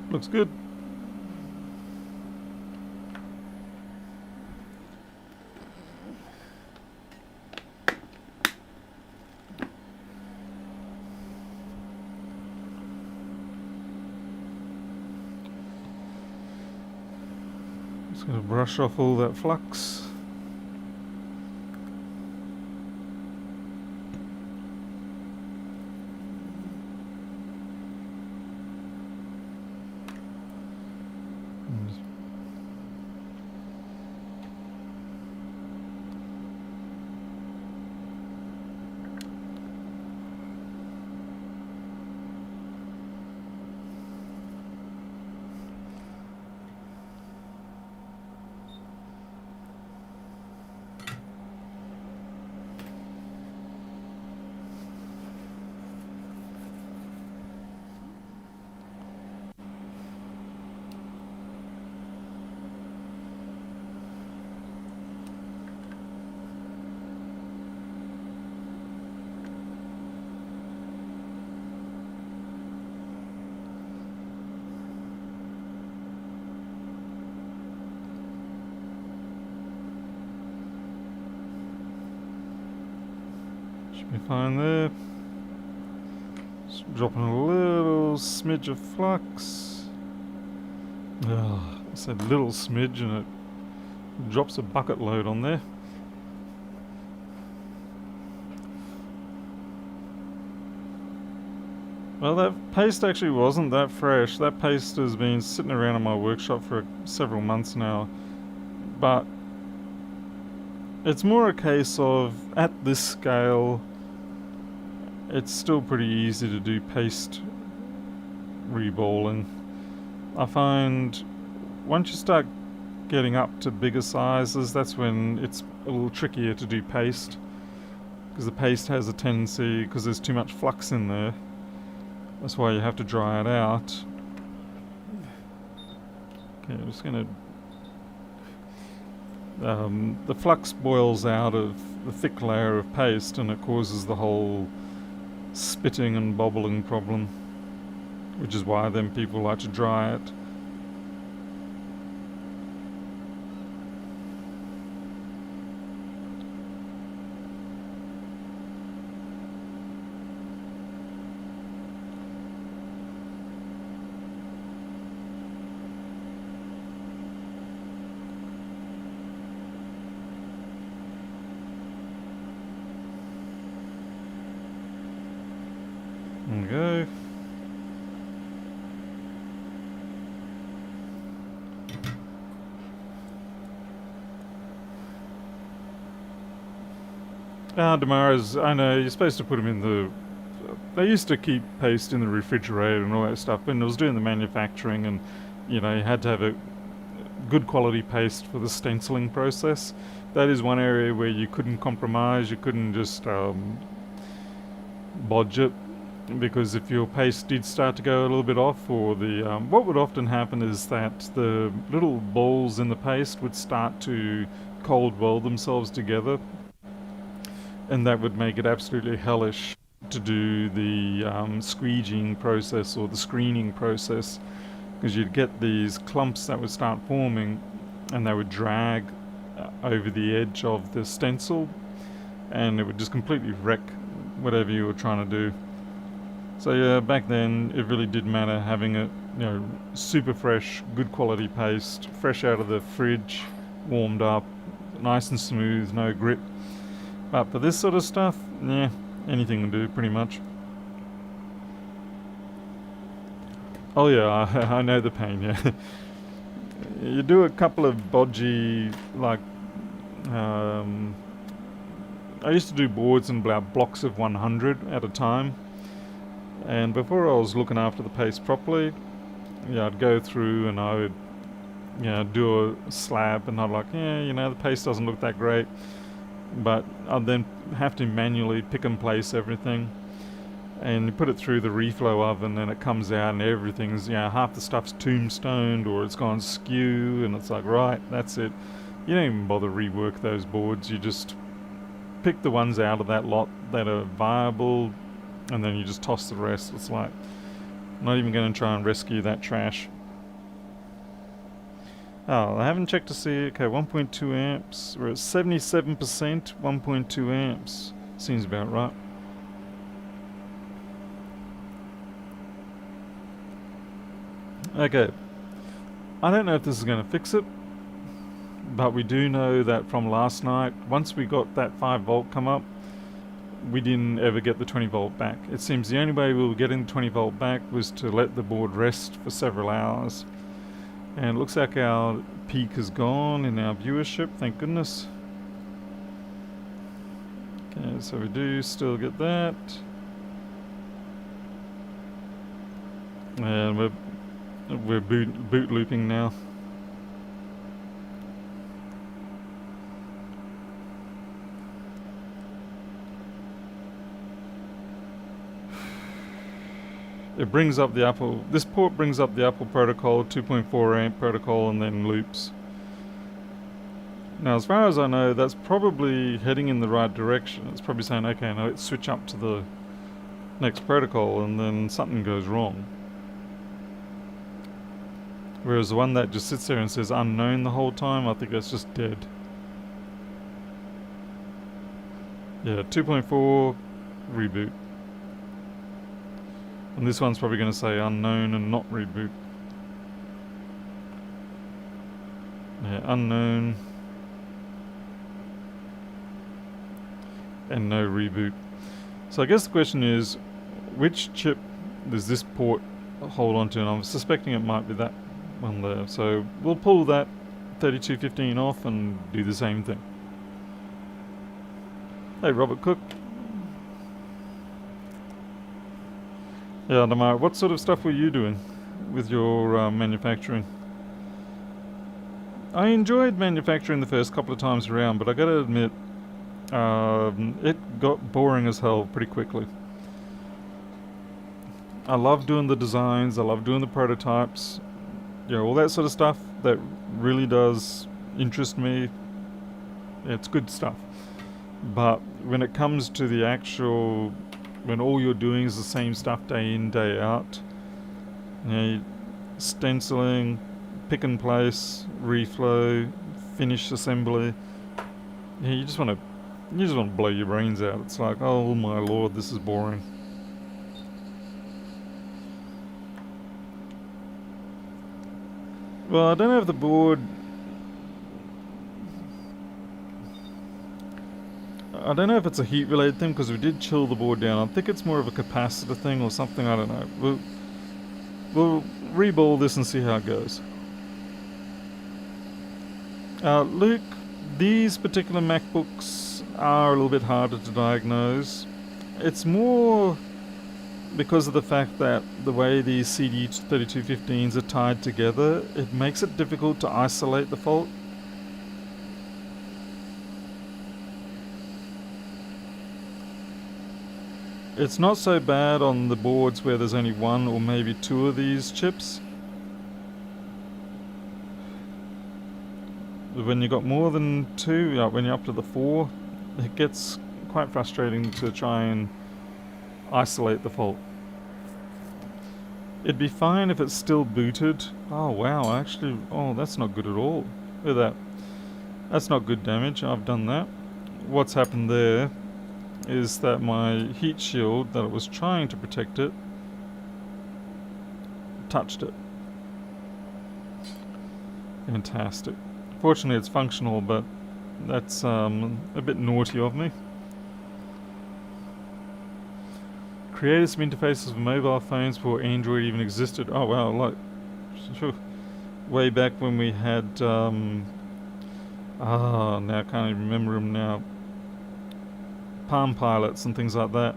Looks good. Just gonna brush off all that flux. Should be fine there. Just dropping a little smidge of flux. I said little smidge and it drops a bucket load on there. Well, that paste actually wasn't that fresh. That paste has been sitting around in my workshop for several months now. But it's more a case of, at this scale, it's still pretty easy to do paste reballing. I find once you start getting up to bigger sizes, that's when it's a little trickier to do paste. Because the paste has a tendency, because there's too much flux in there, that's why you have to dry it out. Okay, I'm just going to... the flux boils out of the thick layer of paste and it causes the whole spitting and bobbling problem, which is why then people like to dry it. There we go. Damaras, I know, you're supposed to put them in the... They used to keep paste in the refrigerator and all that stuff when I was doing the manufacturing, and, you know, you had to have a good quality paste for the stenciling process. That is one area where you couldn't compromise, you couldn't just bodge it, because if your paste did start to go a little bit off, or the what would often happen is that the little balls in the paste would start to cold weld themselves together, and that would make it absolutely hellish to do the squeegeing process or the screening process, because you'd get these clumps that would start forming and they would drag over the edge of the stencil, and it would just completely wreck whatever you were trying to do. So yeah, back then it really did matter having it, you know, super fresh, good quality paste, fresh out of the fridge, warmed up, nice and smooth, no grit. But for this sort of stuff, yeah, anything will do pretty much. Oh yeah, I know the pain, yeah. You do a couple of bodgy, like, um, I used to do boards in about blocks of 100 at a time. And before I was looking after the paste properly, yeah, I'd go through and I would, you know, do a slab, and I'd like, yeah, you know, the paste doesn't look that great. But I'd then have to manually pick and place everything, and you put it through the reflow oven, and it comes out and everything's, you know, half the stuff's tombstoned or it's gone skew, and it's like, right, that's it. You don't even bother rework those boards, you just pick the ones out of that lot that are viable, and then you just toss the rest. It's like, I'm not even going to try and rescue that trash. Oh, I haven't checked to see. Okay, 1.2 amps. We're at 77%, 1.2 amps. Seems about right. Okay. I don't know if this is going to fix it, but we do know that from last night, once we got that 5 volt come up, we didn't ever get the 20 volt back. It seems the only way we were getting the 20 volt back was to let the board rest for several hours. And it looks like our peak has gone in our viewership, thank goodness. Okay, so we do still get that. And we're boot looping now. It brings up the Apple, this port brings up the Apple protocol, 2.4 amp protocol, and then loops. Now, as far as I know, that's probably heading in the right direction. It's probably saying, okay, now let's switch up to the next protocol, and then something goes wrong. Whereas the one that just sits there and says unknown the whole time, I think that's just dead. Yeah, 2.4, reboot. And this one's probably going to say unknown and not reboot. Yeah, unknown. And no reboot. So I guess the question is, which chip does this port hold on to? And I'm suspecting it might be that one there. So we'll pull that 3215 off and do the same thing. Hey, Robert Cook. Yeah, Damar, what sort of stuff were you doing with your manufacturing? I enjoyed manufacturing the first couple of times around, but I gotta admit, it got boring as hell pretty quickly. I love doing the designs, I love doing the prototypes, you know, all that sort of stuff that really does interest me. It's good stuff. But when it comes to the actual, when all you're doing is the same stuff day in, day out, you know, stenciling, pick and place, reflow, finish assembly, yeah, you just want to blow your brains out. It's like, oh my lord, this is boring. Well, I don't have the board. I don't know if it's a heat related thing because we did chill the board down. I think it's more of a capacitor thing or something. I don't know. We'll reball this and see how it goes. Luke, these particular MacBooks are a little bit harder to diagnose. It's more because of the fact that the way these CD3215s are tied together, it makes it difficult to isolate the fault. It's not so bad on the boards where there's only one or maybe two of these chips. But when you've got more than two, when you're up to the four, it gets quite frustrating to try and isolate the fault. It'd be fine if it's still booted. Oh wow, actually, oh that's not good at all. Look at that. That's not good damage, I've done that. What's happened there is that my heat shield that it was trying to protect it touched it. Fantastic. Fortunately it's functional, but that's a bit naughty of me. Created some interfaces for mobile phones before Android even existed. Oh wow, like way back when we had now I can't even remember them now. Palm Pilots and things like that.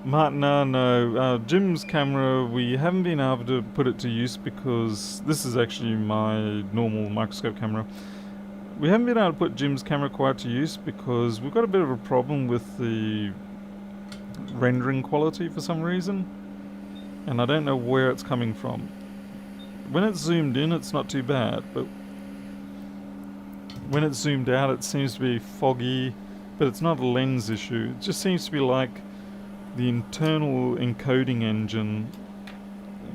Martin, no. Jim's camera, we haven't been able to put it to use because this is actually my normal microscope camera. We haven't been able to put Jim's camera quite to use because we've got a bit of a problem with the rendering quality for some reason. And I don't know where it's coming from. When it's zoomed in, it's not too bad, but when it's zoomed out, it seems to be foggy, but it's not a lens issue. It just seems to be like the internal encoding engine,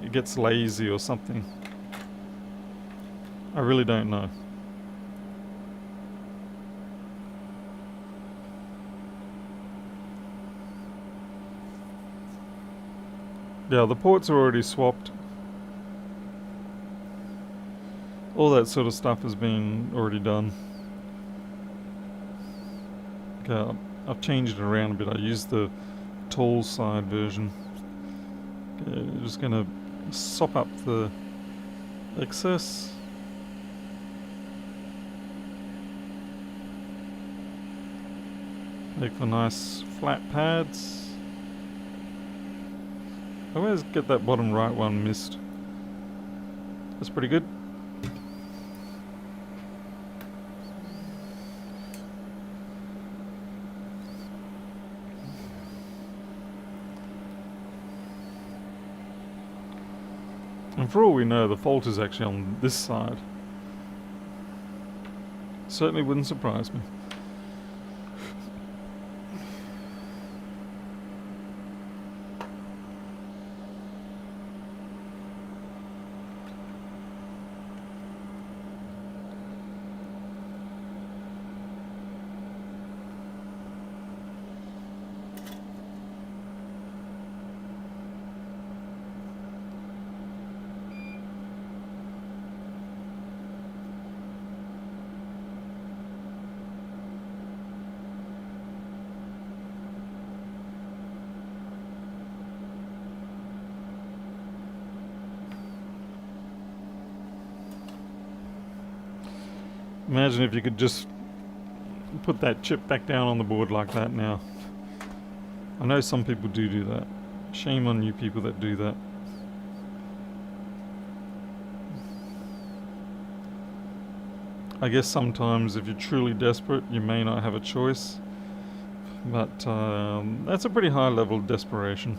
it gets lazy or something. I really don't know. Yeah, the ports are already swapped. All that sort of stuff has been already done. Okay, I've changed it around a bit. I used the tall side version. Okay, just gonna sop up the excess. Make for nice flat pads. I always get that bottom right one missed. That's pretty good. And for all we know, the fault is actually on this side. Certainly wouldn't surprise me. Imagine if you could just put that chip back down on the board like that now. I know some people do that. Shame on you people that do that. I guess sometimes if you're truly desperate, you may not have a choice. But that's a pretty high level of desperation.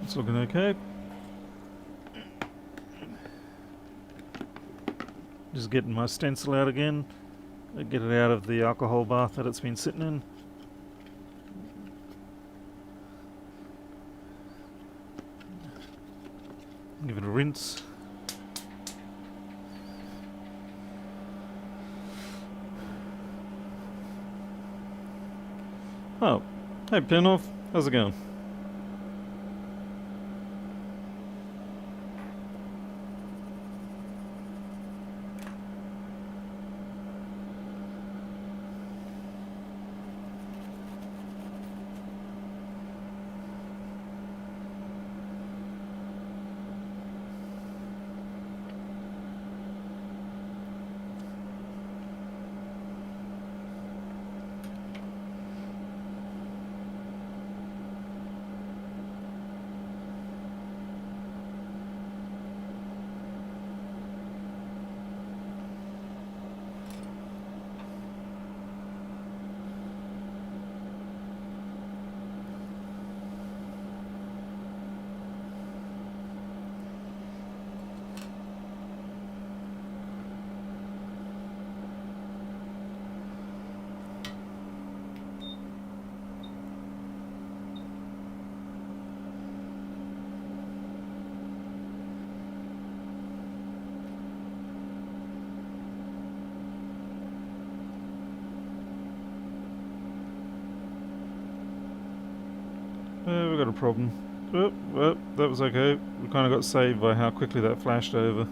It's looking okay. Just Just getting my stencil out again. Get it out of the alcohol bath that it's been sitting in. Give it a rinse. Oh, hey Pinoff, how's it going? We got a problem. Oh, well, that was okay. We kind of got saved by how quickly that flashed over.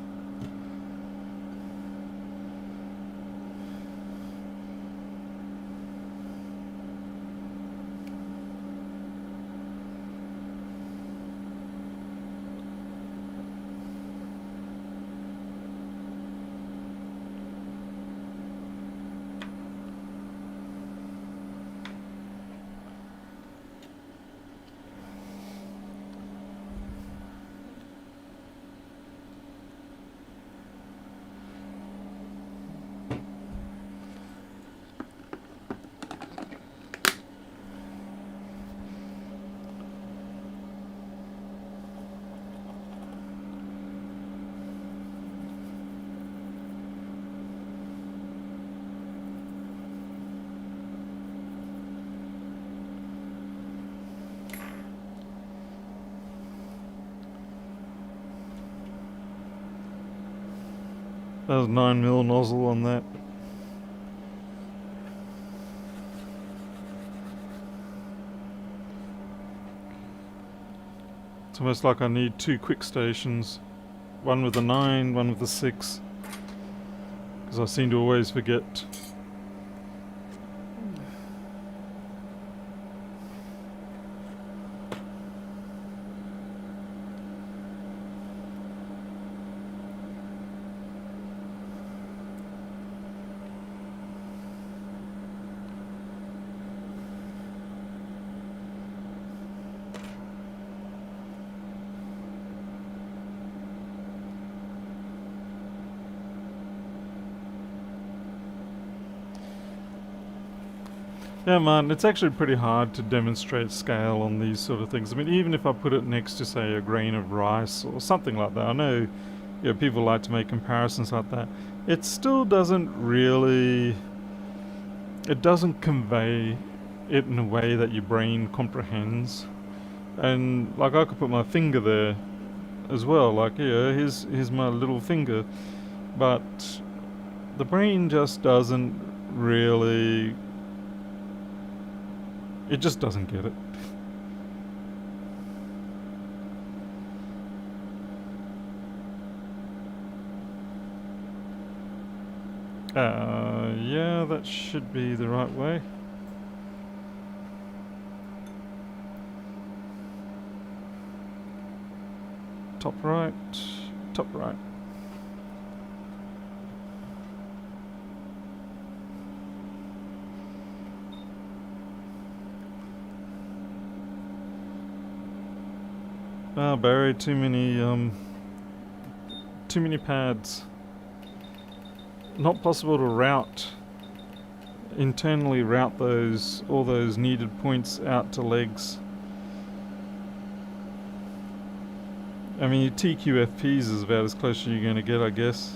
That was 9mm nozzle on that. It's almost like I need two quick stations. One with a 9, one with a 6. Because I seem to always forget. Yeah, man, it's actually pretty hard to demonstrate scale on these sort of things. I mean, even if I put it next to, say, a grain of rice or something like that, I know, people like to make comparisons like that. It still doesn't really... It doesn't convey it in a way that your brain comprehends. And, like, I could put my finger there as well. Like, here's my little finger. But the brain just doesn't really... It just doesn't get it. Yeah, that should be the right way. Top right, top right. Ah, Barry, too many pads. Not possible to internally route all those needed points out to legs. I mean, your TQFPs is about as close as you're going to get, I guess.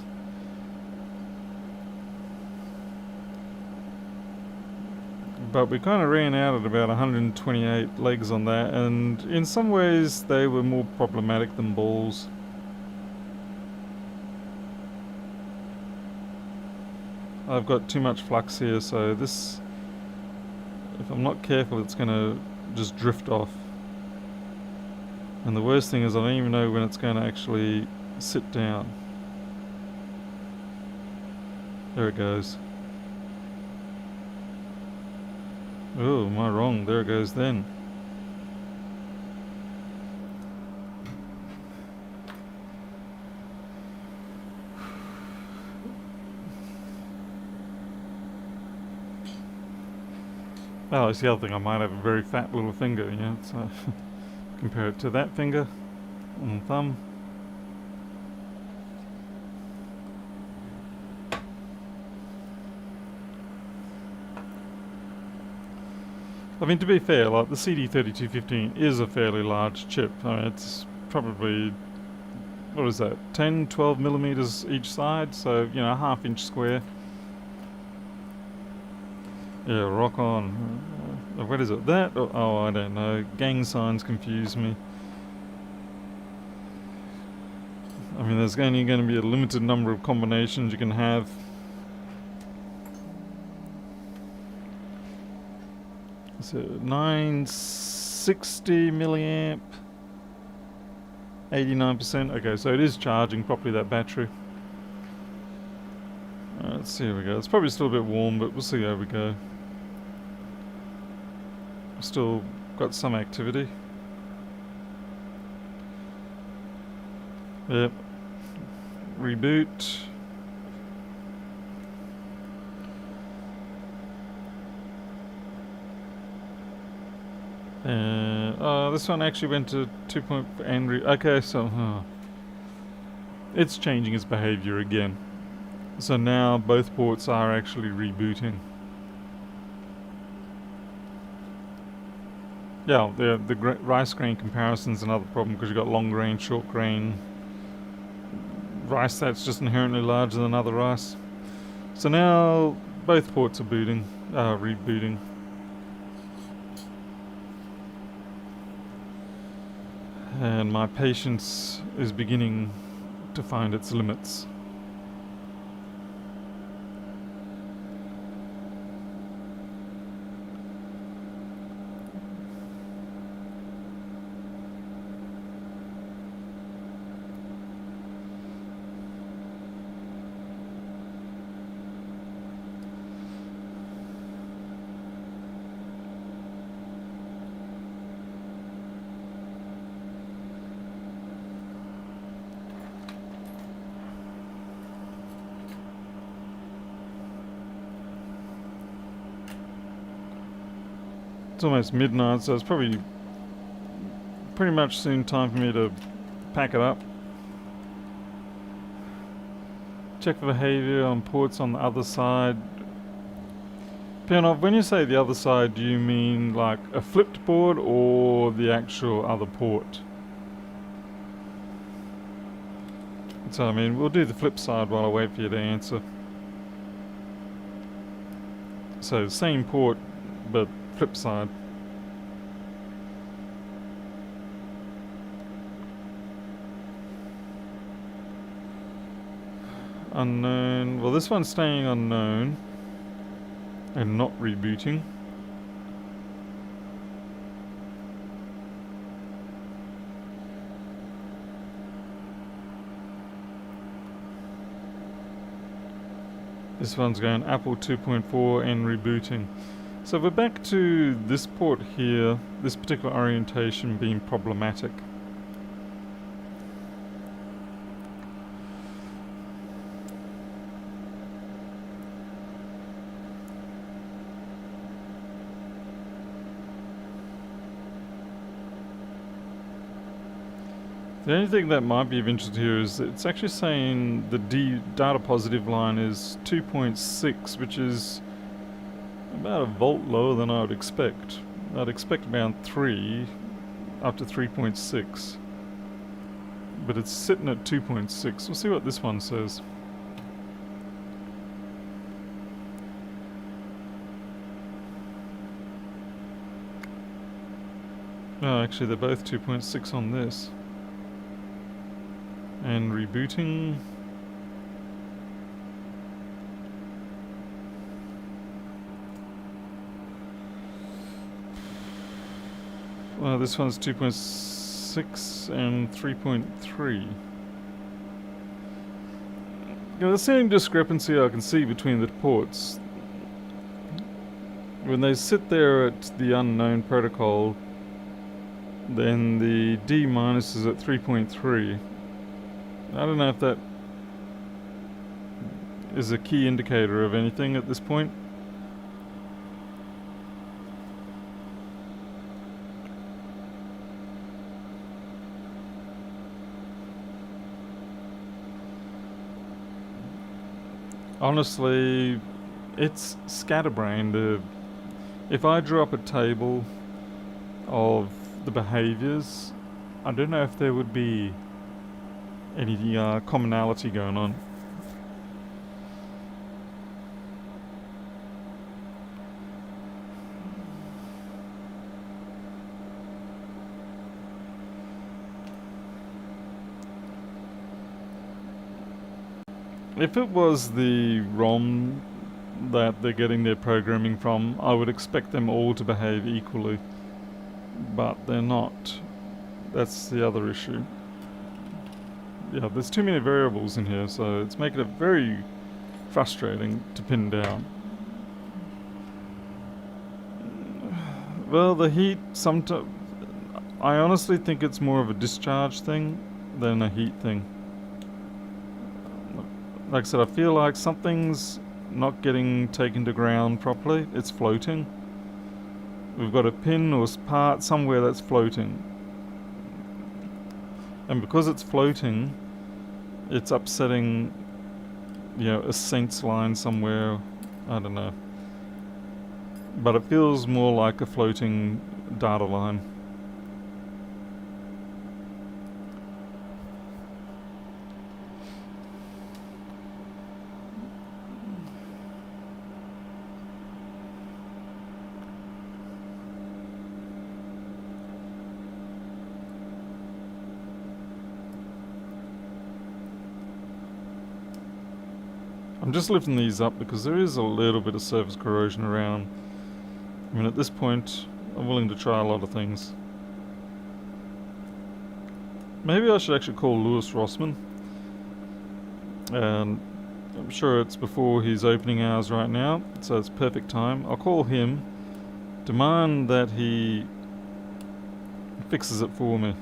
But we kind of ran out at about 128 legs on that, and in some ways they were more problematic than balls. I've got too much flux here, so this, if I'm not careful, it's going to just drift off. And the worst thing is I don't even know when it's going to actually sit down. There it goes. Oh, am I wrong? There it goes then. Oh, it's the other thing. I might have a very fat little finger, yeah. So compare it to that finger and thumb. I mean, to be fair, like the CD3215 is a fairly large chip. I mean, it's probably, what is that, 10, 12 millimeters each side, so, you know, a half-inch square. Yeah, rock on. What is it? That? Oh, I don't know. Gang signs confuse me. I mean, there's only going to be a limited number of combinations you can have. So 960 milliamp, 89%. Okay, so it is charging properly, that battery. Let's see how we go. It's probably still a bit warm, but we'll see how we go. Still got some activity. Yep. Reboot. This one actually went to 2. Okay, so it's changing its behavior again. So now both ports are actually rebooting. Yeah, the rice grain comparison is another problem because you've got long grain, short grain rice that's just inherently larger than other rice. So now both ports are rebooting. And my patience is beginning to find its limits. It's almost midnight, so it's probably pretty much soon time for me to pack it up. Check for behavior on ports on the other side. Pianov, when you say the other side, do you mean like a flipped board or the actual other port? So I mean, we'll do the flip side while I wait for you to answer. So same port, but flip side. Unknown. Well, this one's staying unknown and not rebooting. This one's going Apple 2.4 and rebooting. So we're back to this port here, this particular orientation being problematic. The only thing that might be of interest here is it's actually saying the data positive line is 2.6, which is about a volt lower than I would expect. I'd expect about 3, up to 3.6. But it's sitting at 2.6. We'll see what this one says. Oh, actually they're both 2.6 on this. And rebooting. Well, this one's 2.6 and 3.3. There's the only discrepancy I can see between the ports. When they sit there at the unknown protocol, then the D minus is at 3.3. I don't know if that is a key indicator of anything at this point. Honestly, it's scatterbrained. If I drew up a table of the behaviors, I don't know if there would be any commonality going on. If it was the ROM that they're getting their programming from, I would expect them all to behave equally. But they're not. That's the other issue. Yeah, there's too many variables in here, so it's making it very frustrating to pin down. Well, the heat, sometimes I honestly think it's more of a discharge thing than a heat thing. Like I said, I feel like something's not getting taken to ground properly. It's floating. We've got a pin or part somewhere that's floating. And because it's floating, it's upsetting, a sense line somewhere. I don't know. But it feels more like a floating data line. I'm just lifting these up because there is a little bit of surface corrosion around. I mean, at this point, I'm willing to try a lot of things. Maybe I should actually call Lewis Rossman. And I'm sure it's before his opening hours right now, so it's perfect time. I'll call him, demand that he fixes it for me.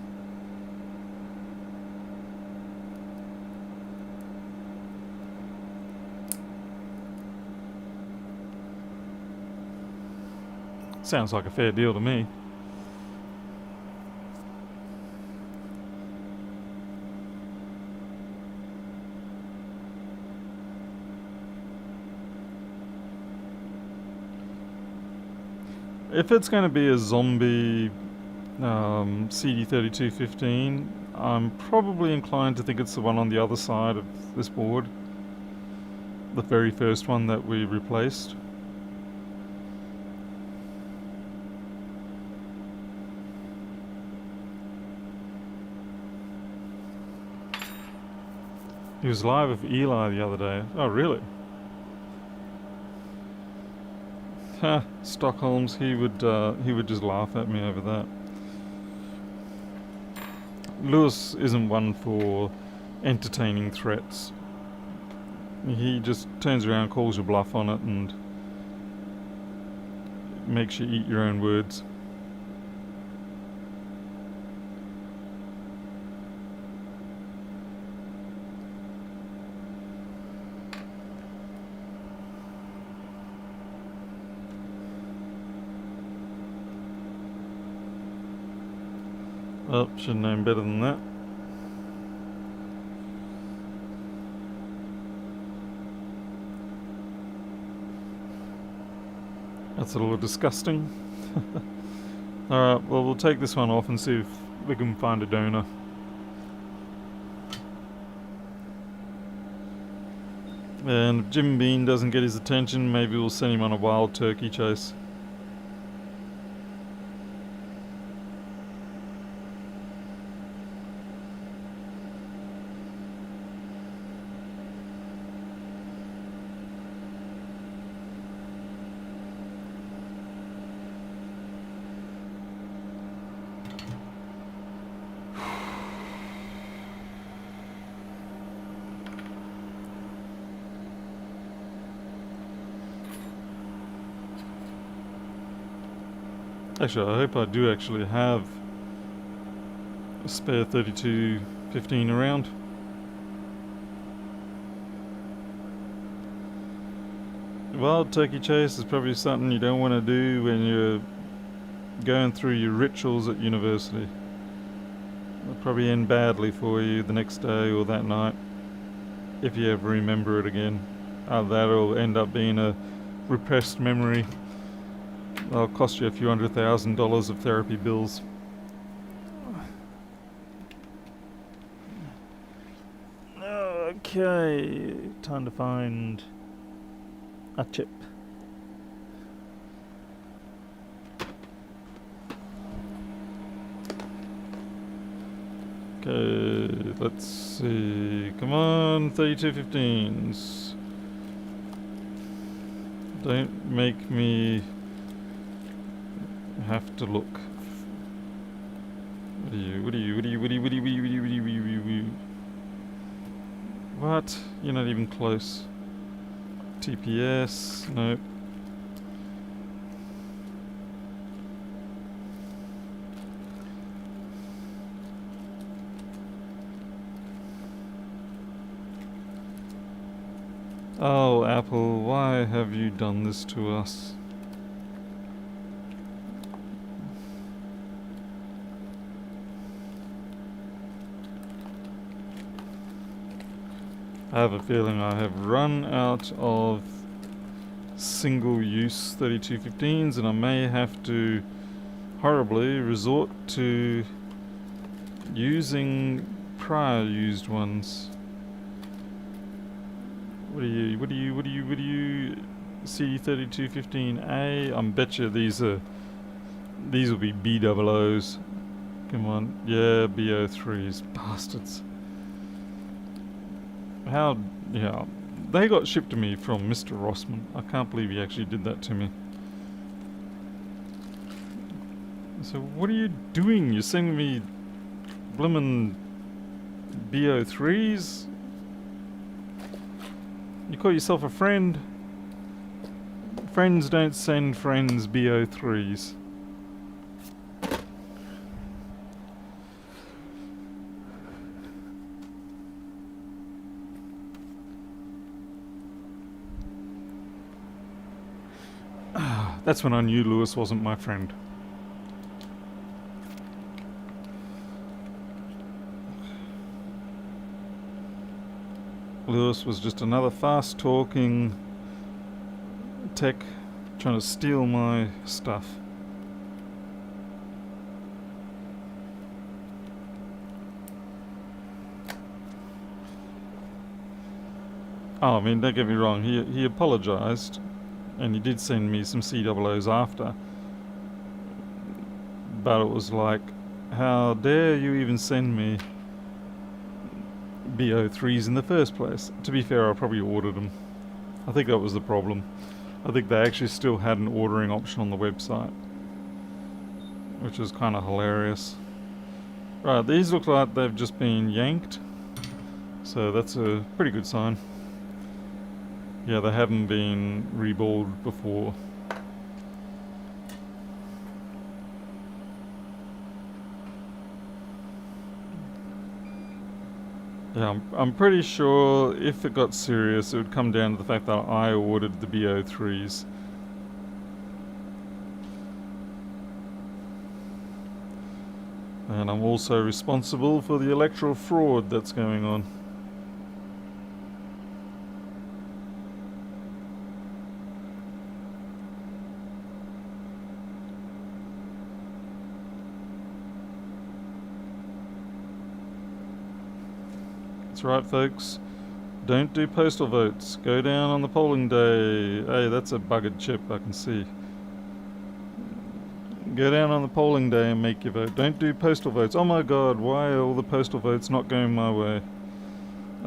Sounds like a fair deal to me. If it's going to be a zombie CD3215, I'm probably inclined to think it's the one on the other side of this board. The very first one that we replaced. He was live with Eli the other day. Oh, really? Ha, Stockholm's, he would just laugh at me over that. Lewis isn't one for entertaining threats. He just turns around, calls your bluff on it, and makes you eat your own words. Oh, should have known better than that. That's a little disgusting. Alright, well, we'll take this one off and see if we can find a donor. And if Jim Bean doesn't get his attention, maybe we'll send him on a wild turkey chase. Actually, I hope I do actually have a spare 3215 around. Wild turkey chase is probably something you don't want to do when you're going through your rituals at university. It'll probably end badly for you the next day or that night, if you ever remember it again. That'll end up being a repressed memory. That'll cost you a few $100,000 of therapy bills. Okay, time to find a chip. Okay, let's see. Come on, 3215s. Don't make me have to look. What? You're not even close. TPS, nope. Oh, Apple, why have you done this to us? I have a feeling I have run out of single-use 3215s and I may have to horribly resort to using prior used ones. What are you C3215A? I bet you these will be B00s. Come on, yeah, B03s, bastards. Yeah, they got shipped to me from Mr. Rossman. I can't believe he actually did that to me. So what are you doing? You're sending me bloomin' B03s? You call yourself a friend? Friends don't send friends B03s. That's when I knew Lewis wasn't my friend. Lewis was just another fast-talking tech trying to steal my stuff. Oh, I mean, don't get me wrong, he apologised, and he did send me some COOs after. But it was like, how dare you even send me B03s in the first place? To be fair, I probably ordered them. I think that was the problem. I think they actually still had an ordering option on the website, which is kind of hilarious. Right, these look like they've just been yanked, so that's a pretty good sign. Yeah, they haven't been reballed before. Yeah, I'm pretty sure if it got serious, it would come down to the fact that I ordered the B03s. And I'm also responsible for the electoral fraud that's going on. That's right, folks. Don't do postal votes. Go down on the polling day. Hey, that's a buggered chip, I can see. Go down on the polling day and make your vote. Don't do postal votes. Oh my god, why are all the postal votes not going my way?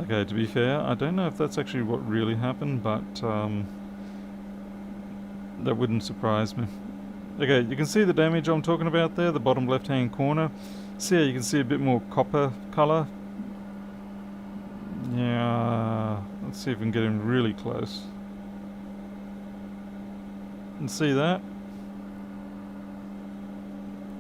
Okay, to be fair, I don't know if that's actually what really happened, but that wouldn't surprise me. Okay, you can see the damage I'm talking about there, the bottom left-hand corner. See how you can see a bit more copper colour? Yeah, let's see if we can get him really close. And see that?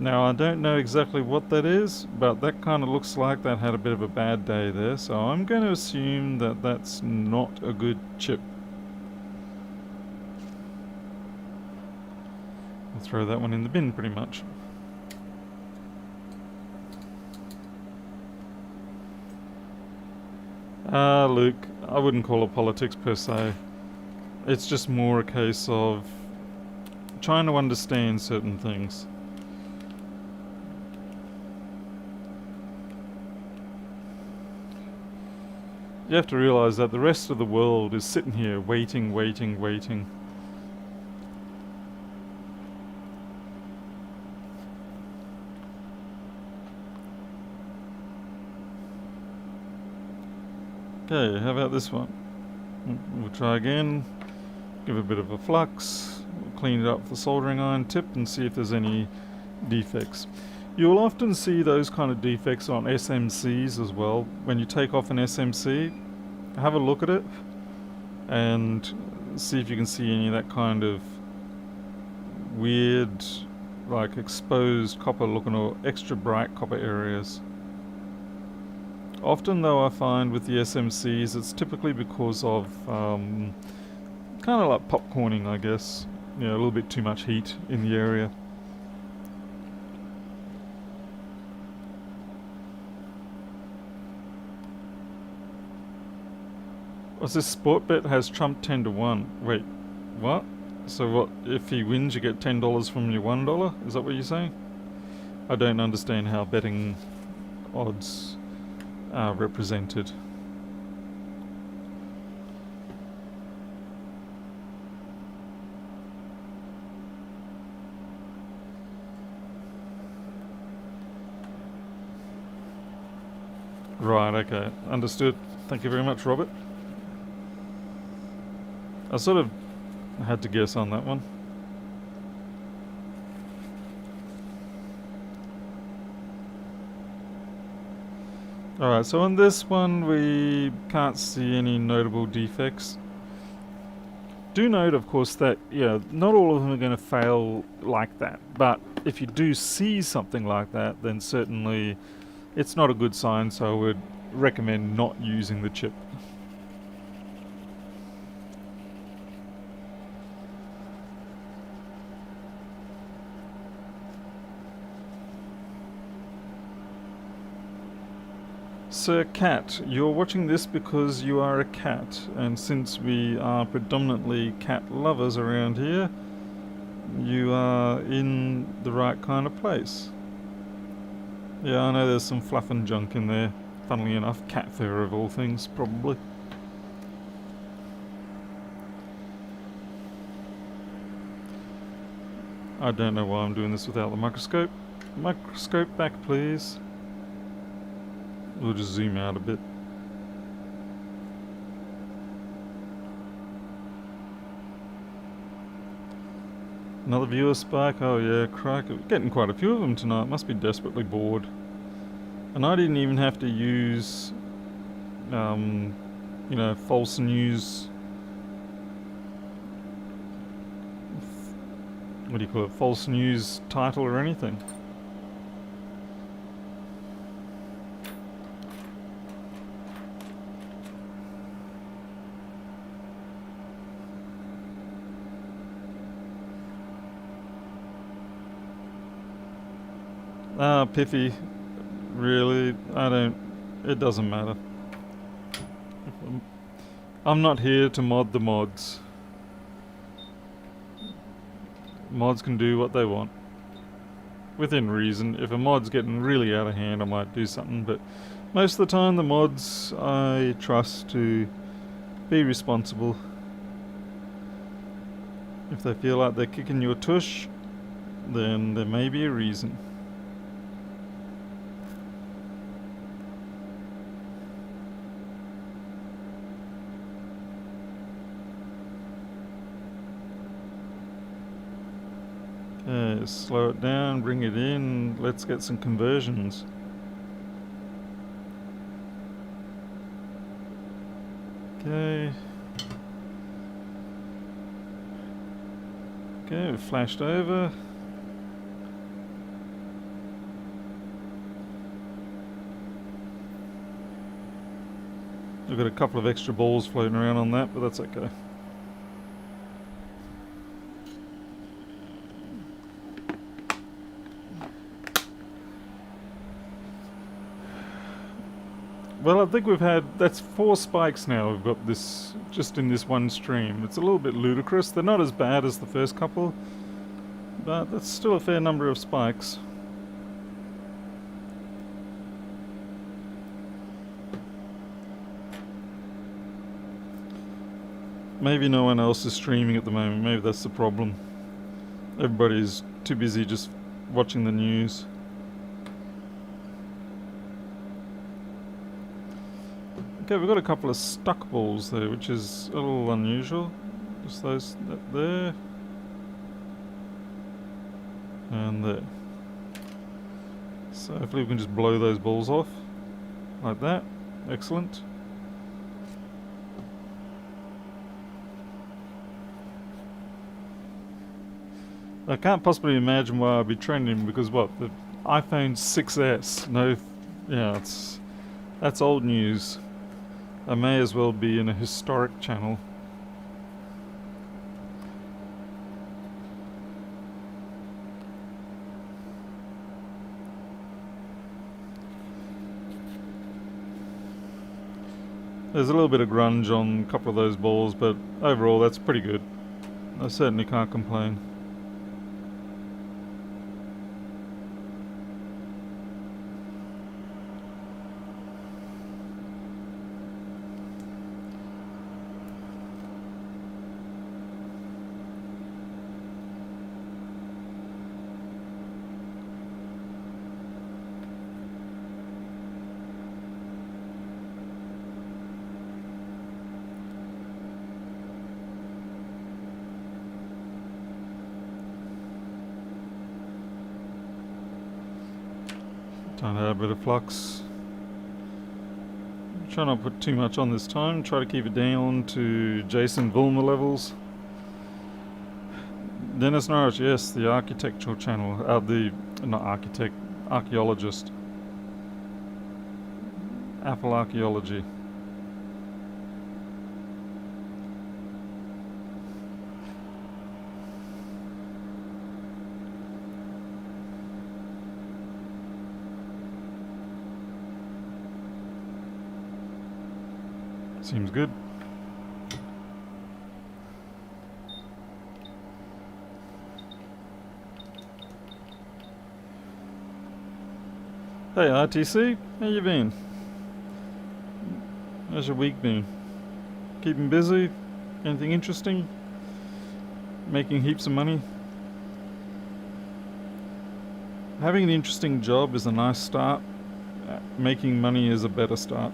Now I don't know exactly what that is, but that kind of looks like that had a bit of a bad day there, so I'm going to assume that that's not a good chip. I'll throw that one in the bin pretty much. Luke, I wouldn't call it politics per se. It's just more a case of trying to understand certain things. You have to realise that the rest of the world is sitting here waiting. Okay, how about this one? We'll try again, give it a bit of a flux, we'll clean it up with the soldering iron tip and see if there's any defects. You'll often see those kind of defects on SMCs as well. When you take off an SMC, have a look at it and see if you can see any of that kind of weird, like exposed copper looking or extra bright copper areas. Often though, I find with the SMCs it's typically because of kind of like popcorning, I guess. You know, a little bit too much heat in the area. What's this? Sport bet has Trump 10 to 1. Wait, what? So what, if he wins you get $10 from your $1? Is that what you're saying? I don't understand how betting odds are represented. Right, okay. Understood. Thank you very much, Robert. I sort of had to guess on that one. Alright, so on this one we can't see any notable defects. Do note, of course, that not all of them are going to fail like that, but if you do see something like that, then certainly it's not a good sign, so I would recommend not using the chip. Sir Cat, you're watching this because you are a cat, and since we are predominantly cat lovers around here, you are in the right kind of place. Yeah, I know there's some fluff and junk in there. Funnily enough, cat fur of all things, probably. I don't know why I'm doing this without the microscope. Microscope back, please. We'll just zoom out a bit. Another viewer spike. Oh yeah, crikey. Getting quite a few of them tonight. Must be desperately bored. And I didn't even have to use, false news. What do you call it? False news title or anything. Piffy. Really? It doesn't matter. I'm not here to mod the mods. Mods can do what they want. Within reason. If a mod's getting really out of hand, I might do something, but most of the time the mods I trust to be responsible. If they feel like they're kicking you a tush, then there may be a reason. Okay, slow it down, bring it in, let's get some conversions. Okay. Okay, we've flashed over. I've got a couple of extra balls floating around on that, but that's okay. Well, I think that's 4 spikes now we've got this, just in this one stream. It's a little bit ludicrous. They're not as bad as the first couple, but that's still a fair number of spikes. Maybe no one else is streaming at the moment. Maybe that's the problem. Everybody's too busy just watching the news. Okay, we've got a couple of stuck balls there, which is a little unusual. Just that there. And there. So hopefully we can just blow those balls off. Like that. Excellent. I can't possibly imagine why I'd be trending, because what? The iPhone 6S. No, yeah, that's old news. I may as well be in a historic channel. There's a little bit of grunge on a couple of those balls, but overall that's pretty good. I certainly can't complain. Trying to add a bit of flux. Try not to put too much on this time. Try to keep it down to Jason Vilma levels. Dennis Norris, yes, the architectural channel. Not architect, archaeologist. Apple archaeology. Seems good. Hey RTC, how you been? How's your week been? Keeping busy? Anything interesting? Making heaps of money? Having an interesting job is a nice start. Making money is a better start.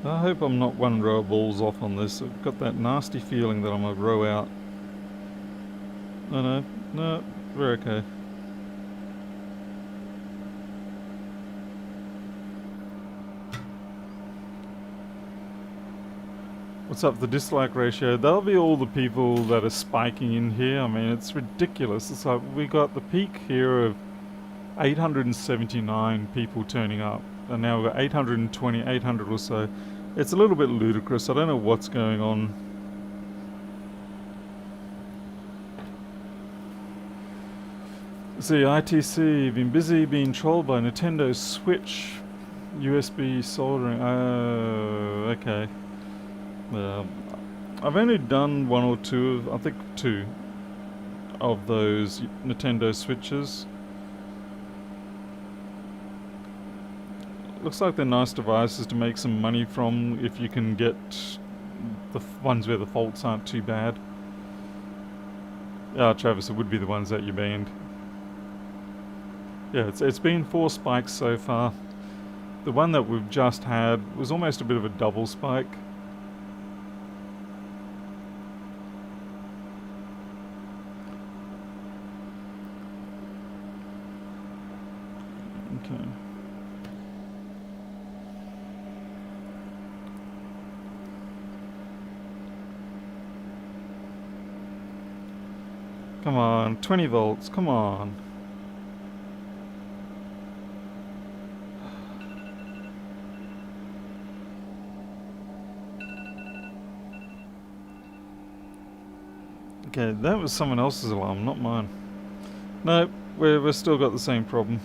I hope I'm not 1 row of balls off on this. I've got that nasty feeling that I'm a row out. No, we're okay. What's up, the dislike ratio? That'll be all the people that are spiking in here. I mean, it's ridiculous. It's like we got the peak here of 879 people turning up, and now we've got 820, 800 or so. It's a little bit ludicrous. I don't know what's going on. See, ITC, been busy being trolled by Nintendo Switch USB soldering. Oh, okay. I've only done 1 or 2, I think 2 of those Nintendo Switches. Looks like they're nice devices to make some money from if you can get the ones where the faults aren't too bad. Yeah, Travis, it would be the ones that you banned. Yeah, it's been 4 spikes so far. The one that we've just had was almost a bit of a double spike. Okay. Come on, 20 volts, come on. Okay, that was someone else's alarm, not mine. No, we've still got the same problem.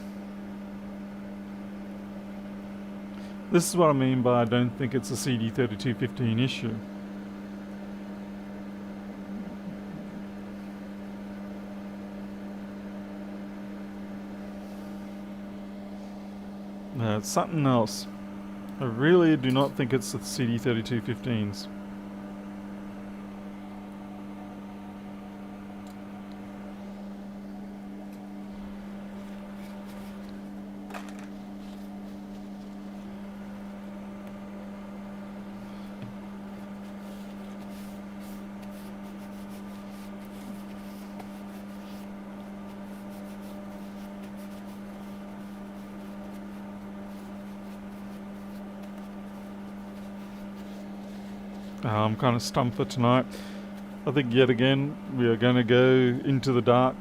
This is what I mean by I don't think it's a CD3215 issue. No, it's something else. I really do not think it's the CD3215s. I'm kind of stumped for tonight. I think yet again we are going to go into the dark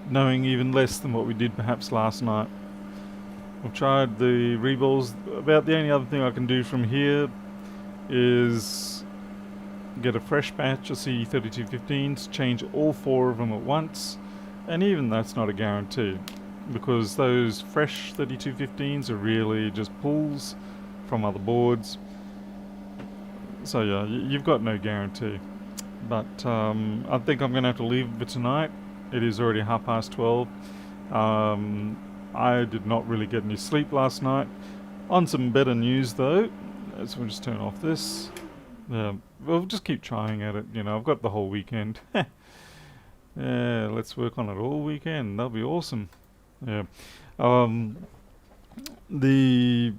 knowing even less than what we did perhaps last night. I've tried the reballs. About the only other thing I can do from here is get a fresh batch of CD3215s, change all 4 of them at once, and even that's not a guarantee because those fresh 3215s are really just pulls from other boards. So yeah, you've got no guarantee. But I think I'm going to have to leave for tonight. It is already 12:30. I did not really get any sleep last night. On some better news though, so we'll just turn off this. Yeah, we'll just keep trying at it. You know, I've got the whole weekend. Yeah, let's work on it all weekend. That'll be awesome. Yeah. The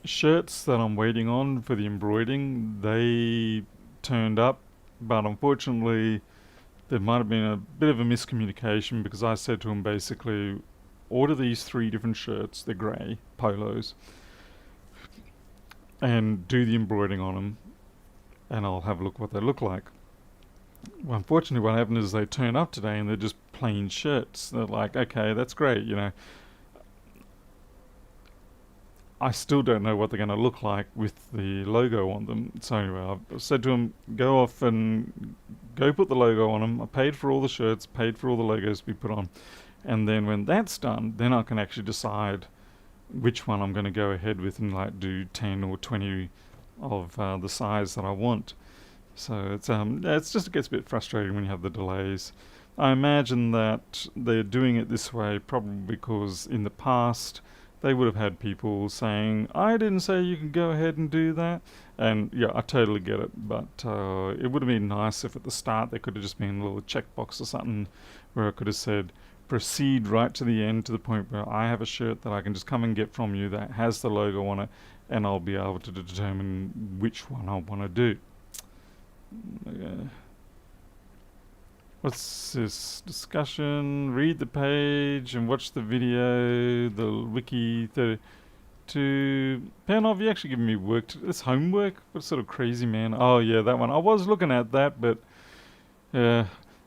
shirts that I'm waiting on for the embroidering, they turned up, but unfortunately there might have been a bit of a miscommunication because I said to him basically, order these 3 different shirts, they're grey, polos, and do the embroidering on them, and I'll have a look what they look like. Well, unfortunately what happened is they turn up today and they're just plain shirts. They're like, okay, that's great, you know. I still don't know what they're going to look like with the logo on them. So anyway, I've said to him, go off and go put the logo on them. I paid for all the shirts, paid for all the logos to be put on. And then when that's done, then I can actually decide which one I'm going to go ahead with and like do 10 or 20 of the size that I want. So it's just, it gets a bit frustrating when you have the delays. I imagine that they're doing it this way probably because in the past they would have had people saying, I didn't say you can go ahead and do that. And yeah, I totally get it. But it would have been nice if at the start there could have just been a little checkbox or something where I could have said, proceed right to the end to the point where I have a shirt that I can just come and get from you that has the logo on it, and I'll be able to determine which one I want to do. What's this discussion? Read the page and watch the video. The wiki 32. Panov, you actually giving me work. This homework? What sort of crazy man? Oh yeah, that one. I was looking at that, but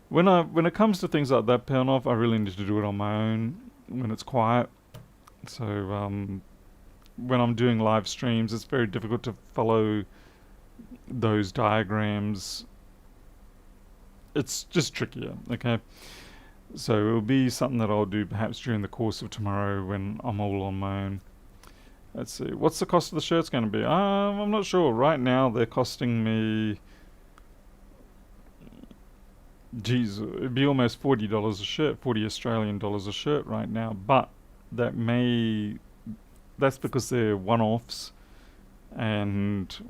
when it comes to things like that, Panov, I really need to do it on my own when it's quiet. So when I'm doing live streams, it's very difficult to follow those diagrams. It's just trickier, okay? So it'll be something that I'll do perhaps during the course of tomorrow when I'm all on my own. Let's see, what's the cost of the shirts going to be? I'm not sure. Right now they're costing me, geez, it'd be almost $40 a shirt, 40 Australian dollars a shirt right now. But that's because they're one-offs, and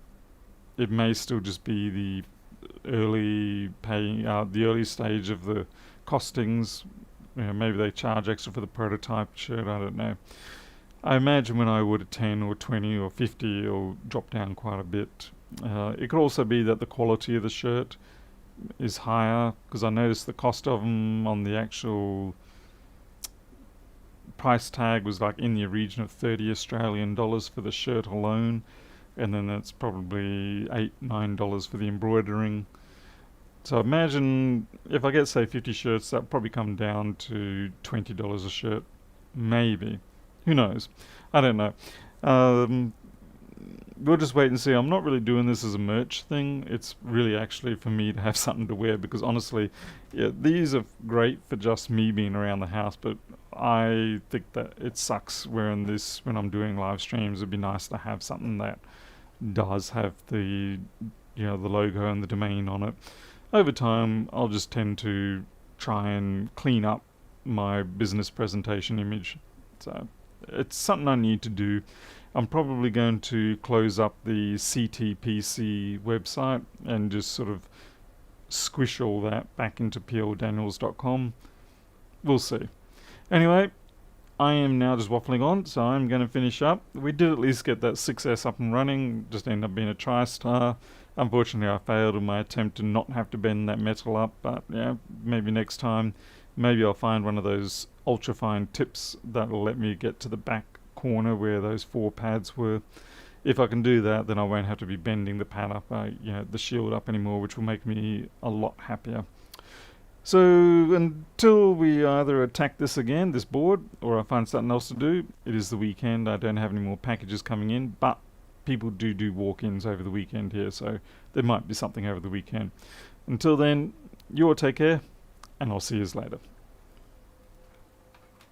it may still just be the early stage of the costings. You know, maybe they charge extra for the prototype shirt, I don't know. I imagine when I order 10 or 20 or 50 it'll drop down quite a bit. It could also be that the quality of the shirt is higher, because I noticed the cost of them on the actual price tag was like in the region of 30 Australian dollars for the shirt alone, and then it's probably $8-9 for the embroidering. So imagine if I get, say, 50 shirts, that'll probably come down to $20 a shirt. Maybe. Who knows? I don't know. Um, we'll just wait and see. I'm not really doing this as a merch thing. It's really actually for me to have something to wear because honestly, yeah, these are great for just me being around the house, but I think that it sucks wearing this when I'm doing live streams. It'd be nice to have something that does have the the logo and the domain on it. Over time, I'll just tend to try and clean up my business presentation image. So it's something I need to do. I'm probably going to close up the CTPC website and just sort of squish all that back into pldaniels.com. We'll see. Anyway, I am now just waffling on, so I'm going to finish up. We did at least get that 6S up and running, just ended up being a TriStar. Unfortunately, I failed in my attempt to not have to bend that metal up, but yeah, maybe next time. Maybe I'll find one of those ultra-fine tips that'll let me get to the back corner where those 4 pads were. If I can do that, then I won't have to be bending the pad up, the shield up anymore, which will make me a lot happier. So until we either attack this again, this board, or I find something else to do, it is the weekend. I don't have any more packages coming in, but people do walk-ins over the weekend here, so there might be something over the weekend. Until then, you all take care, and I'll see you later.